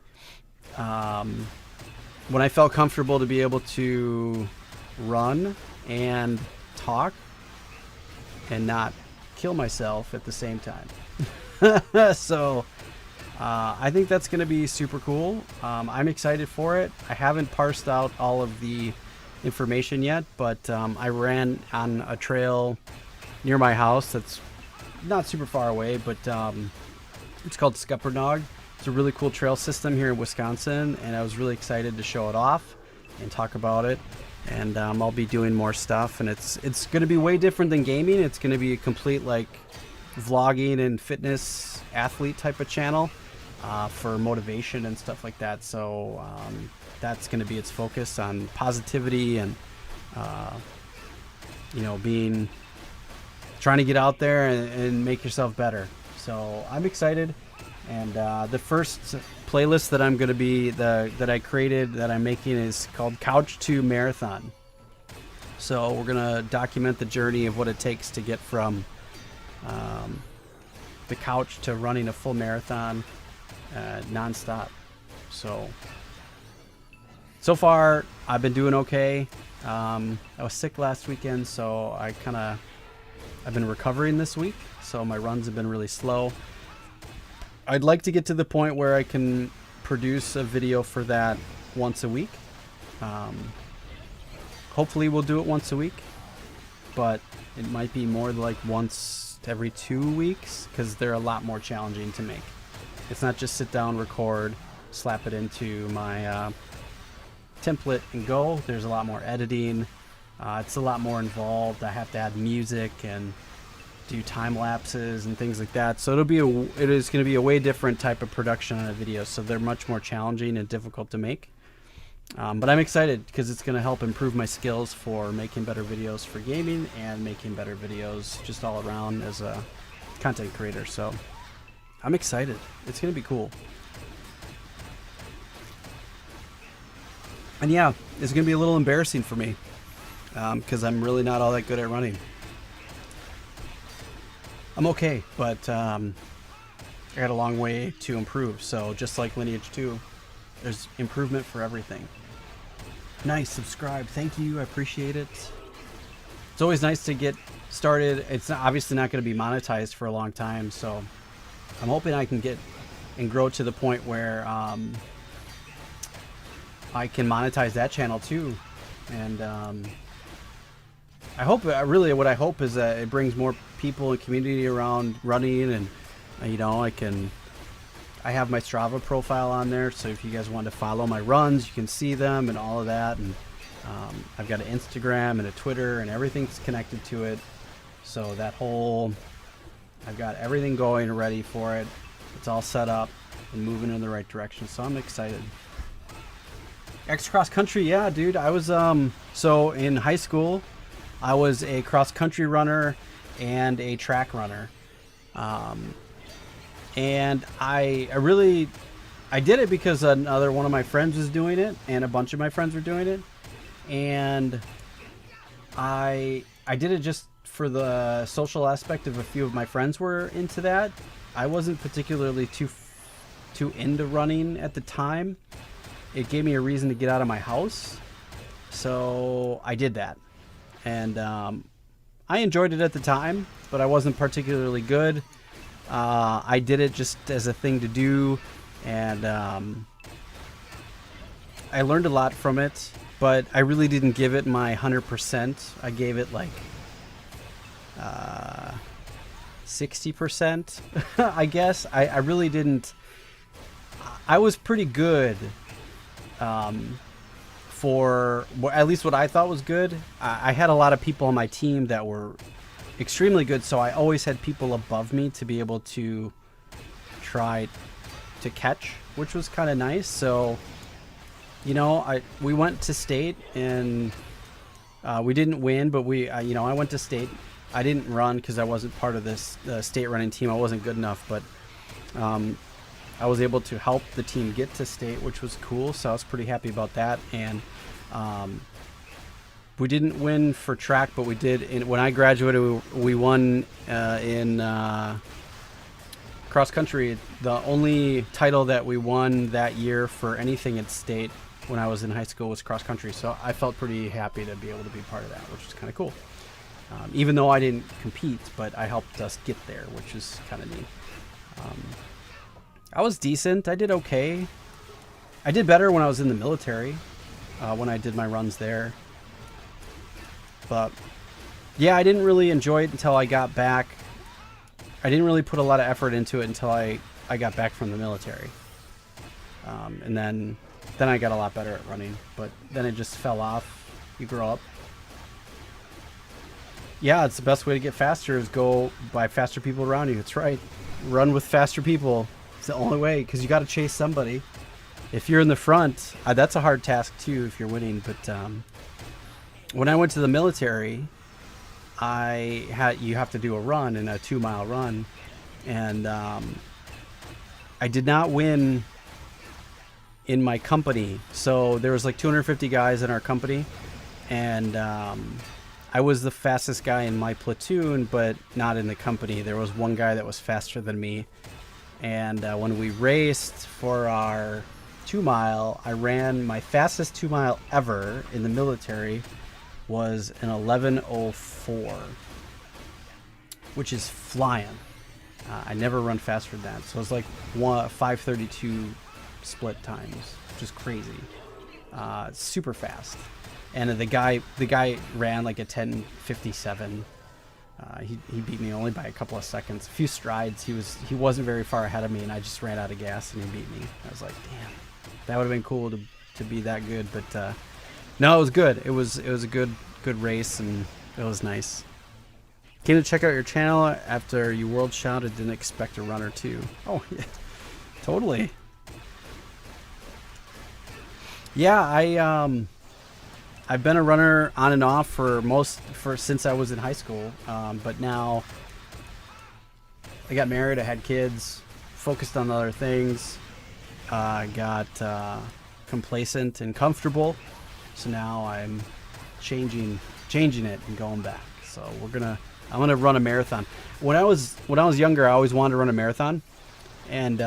when I felt comfortable to be able to run and talk and not kill myself at the same time. So I think that's going to be super cool. I'm excited for it. I haven't parsed out all of the information yet, but I ran on a trail near my house that's not super far away, but it's called Scuppernong. It's a really cool trail system here in Wisconsin, and I was really excited to show it off. and talk about it. And I'll be doing more stuff, and it's going to be way different than gaming. It's going to be a complete like vlogging and fitness athlete type of channel for motivation and stuff like that. So that's going to be its focus on positivity and trying to get out there and make yourself better. So I'm excited. And the first playlist that I'm going to be that I created that I'm making is called Couch to Marathon. So we're going to document the journey of what it takes to get from the couch to running a full marathon nonstop. So far I've been doing okay. I was sick last weekend, so I've been recovering this week, so my runs have been really slow. I'd like to get to the point where I can produce a video for that once a week. Hopefully we'll do it once a week, but it might be more like once every 2 weeks because they're a lot more challenging to make. It's not just sit down, record, slap it into my template and go. There's a lot more editing. It's a lot more involved. I have to add music and do time lapses and things like that. So it is going to be a way different type of production on a video. So they're much more challenging and difficult to make. But I'm excited because it's going to help improve my skills for making better videos for gaming and making better videos just all around as a content creator. So I'm excited. It's going to be cool. And yeah, it's going to be a little embarrassing for me because I'm really not all that good at running. I'm okay, but I got a long way to improve. So just like Lineage 2, there's improvement for everything. Nice, subscribe. Thank you. I appreciate it. It's always nice to get started. It's obviously not going to be monetized for a long time, so I'm hoping I can get and grow to the point where I can monetize that channel too. And I hope, really what I hope is that it brings more people and community around running, and I have my Strava profile on there, so if you guys want to follow my runs, you can see them and all of that. And I've got an Instagram and a Twitter, and everything's connected to it. So I've got everything going ready for it. It's all set up and moving in the right direction. So I'm excited. Cross country, yeah, dude. I was so in high school, I was a cross country runner and a track runner. And I did it because another one of my friends was doing it, and a bunch of my friends were doing it, and I did it just for the social aspect of a few of my friends were into that. I wasn't particularly too into running at the time. It gave me a reason to get out of my house, so I did that, and I enjoyed it at the time, but I wasn't particularly good. I did it just as a thing to do, and I learned a lot from it, but I really didn't give it my 100%. I gave it like 60%, I guess. I really didn't. I was pretty good for at least what I thought was good. I had a lot of people on my team that were extremely good, so I always had people above me to be able to try to catch, which was kind of nice. So we went to state, and we didn't win, but I went to state. I didn't run because I wasn't part of this state running team. I wasn't good enough, but I was able to help the team get to state, which was cool. So I was pretty happy about that. And we didn't win for track, but we did. When I graduated, we won in cross country. The only title that we won that year for anything at state when I was in high school was cross country. So I felt pretty happy to be able to be part of that, which is kind of cool. Even though I didn't compete, but I helped us get there, which is kind of neat. I was decent. I did okay. I did better when I was in the military, when I did my runs there. But yeah, I didn't really enjoy it until I got back. I didn't really put a lot of effort into it until I got back from the military. And then Then I got a lot better at running, but then it just fell off. You grow up. Yeah, it's the best way to get faster is go by faster people around you. That's right. Run with faster people. It's the only way, because you got to chase somebody. If you're in the front, that's a hard task too if you're winning. But when I went to the military, you have to do a run, and a 2-mile run, and I did not win in my company. So there was like 250 guys in our company, and I was the fastest guy in my platoon, but not in the company. There was one guy that was faster than me, and when we raced for our 2-mile, I ran my fastest 2-mile ever in the military was an 11:04, which is flying. I never run faster than that, so it was like 5:32 split times, which is crazy. Super fast. And the guy ran like a 10:57. He beat me only by a couple of seconds, a few strides. He wasn't very far ahead of me, and I just ran out of gas and he beat me. I was like, damn, that would have been cool to be that good. But no, it was good. It was a good race, and it was nice. Came to check out your channel after you world shouted. Didn't expect a run or two. Oh yeah, totally. Yeah, I've been a runner on and off since I was in high school, but now I got married, I had kids, focused on other things, got complacent and comfortable, so now I'm changing it and going back. So I'm gonna run a marathon. When I was younger, I always wanted to run a marathon, and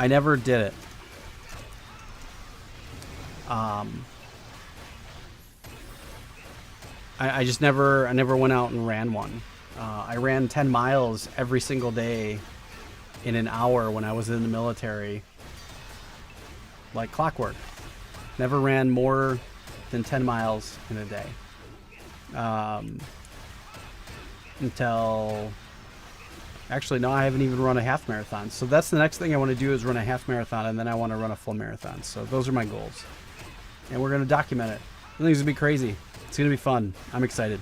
I never did it. I just never went out and ran one. I ran 10 miles every single day in an hour when I was in the military, like clockwork. Never ran more than 10 miles in a day. Actually, no, I haven't even run a half marathon. So that's the next thing I want to do is run a half marathon, and then I want to run a full marathon. So those are my goals. And we're going to document it. I think it's going to be crazy. It's going to be fun. I'm excited.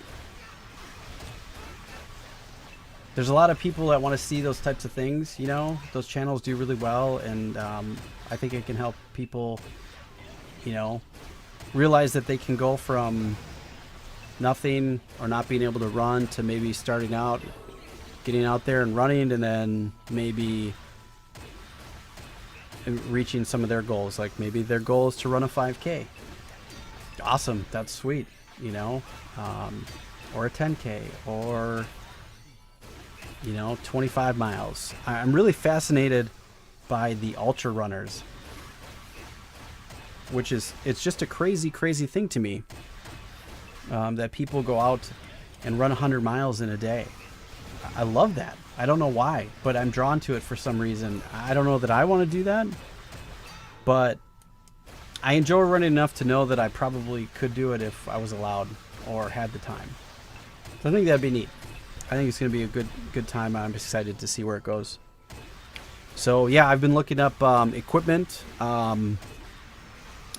There's a lot of people that want to see those types of things, you know. Those channels do really well, and I think it can help people, you know, realize that they can go from nothing or not being able to run to maybe starting out, getting out there and running, and then maybe reaching some of their goals. Like maybe their goal is to run a 5K. Awesome, that's sweet, you know, or a 10K, or, you know, 25 miles. I'm really fascinated by the ultra runners, it's just a crazy thing to me, that people go out and run 100 miles in a day. I love that. I don't know why, but I'm drawn to it for some reason. I don't know that I want to do that, but I enjoy running enough to know that I probably could do it if I was allowed or had the time. So I think that'd be neat. I think it's going to be a good time. I'm excited to see where it goes. So yeah, I've been looking up equipment.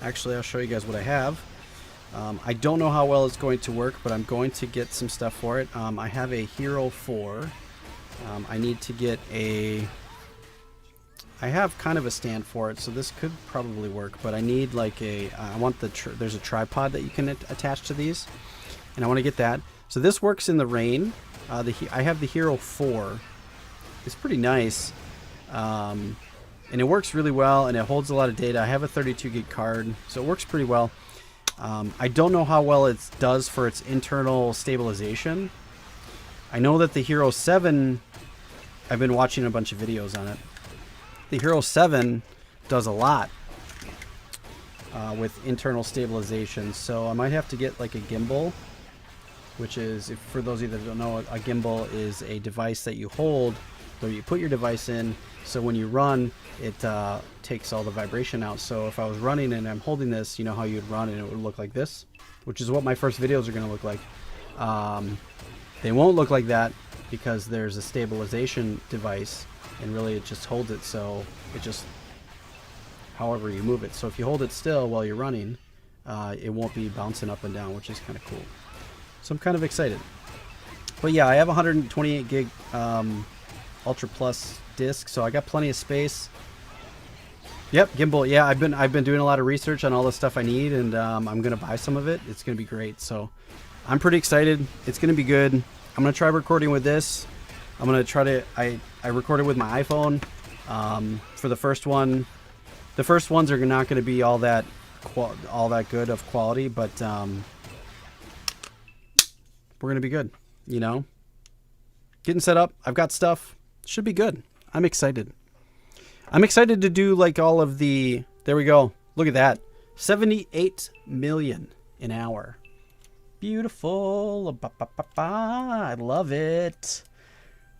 Actually, I'll show you guys what I have. I don't know how well it's going to work, but I'm going to get some stuff for it. I have a Hero 4. I need to get I have kind of a stand for it, so this could probably work, but I need like I want there's a tripod that you can attach to these, and I want to get that. So this works in the rain. I have the Hero 4. It's pretty nice, and it works really well, and it holds a lot of data. I have a 32 gig card, so it works pretty well. I don't know how well it does for its internal stabilization. I know that the Hero 7, I've been watching a bunch of videos on it. The Hero 7 does a lot with internal stabilization, so I might have to get like a gimbal, which is, for those of you that don't know, a gimbal is a device that you hold, where you put your device in, so when you run, it takes all the vibration out. So if I was running and I'm holding this, you know how you'd run and it would look like this, which is what my first videos are going to look like. They won't look like that because there's a stabilization device, and really it just holds it so it just however you move it. So if you hold it still while you're running, it won't be bouncing up and down, which is kind of cool. So I'm kind of excited. But yeah, I have 128 gig Ultra Plus disc, so I got plenty of space. Yep, gimbal. Yeah, I've been doing a lot of research on all the stuff I need, and I'm gonna buy some of it. It's gonna be great. So I'm pretty excited. It's gonna be good. I'm gonna try recording with this. I'm gonna try to. I recorded with my iPhone for the first one. The first ones are not gonna be all that good of quality, but we're gonna be good. You know, getting set up. I've got stuff. Should be good. I'm excited. I'm excited to do like all of the, there we go. Look at that. 78 million an hour. Beautiful. I love it.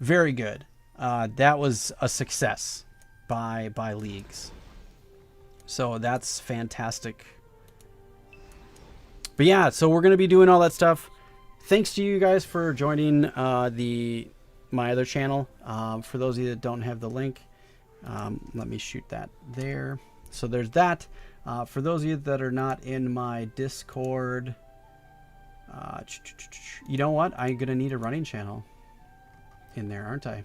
Very good. That was a success by Leagues. So that's fantastic. But yeah, so we're going to be doing all that stuff. Thanks to you guys for joining my other channel. For those of you that don't have the link, let me shoot that there. So there's that. For those of you that are not in my Discord, you know what? I'm gonna need a running channel in there, aren't I?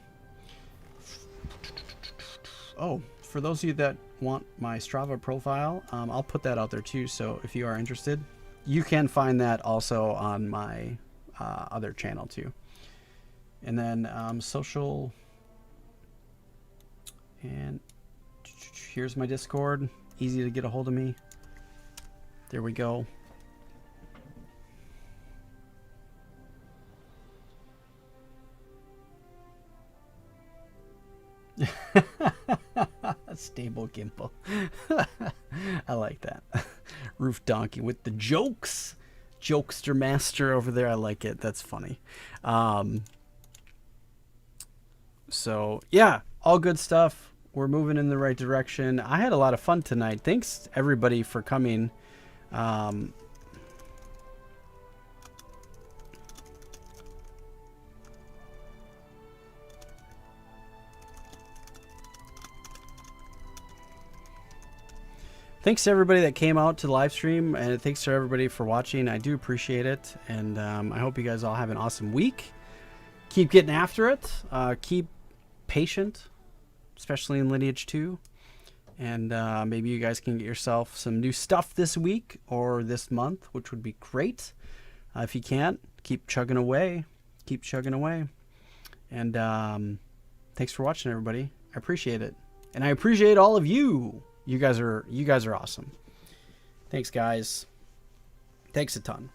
Oh, for those of you that want my Strava profile, I'll put that out there too. So if you are interested, you can find that also on my other channel too. And then social, and here's my Discord. Easy to get a hold of me. There we go. Stable gimbal. I like that. Roof donkey with the jokes. Jokester master over there. I like it. That's funny. So yeah, all good stuff. We're moving in the right direction. I had a lot of fun tonight. Thanks everybody for coming. Thanks to everybody that came out to the live stream, and thanks to everybody for watching. I do appreciate it, and I hope you guys all have an awesome week. Keep getting after it. Keep patient, especially in Lineage 2. And maybe you guys can get yourself some new stuff this week or this month, which would be great. If you can't, keep chugging away. Keep chugging away. And thanks for watching, everybody. I appreciate it. And I appreciate all of you. You guys are awesome. Thanks, guys. Thanks a ton.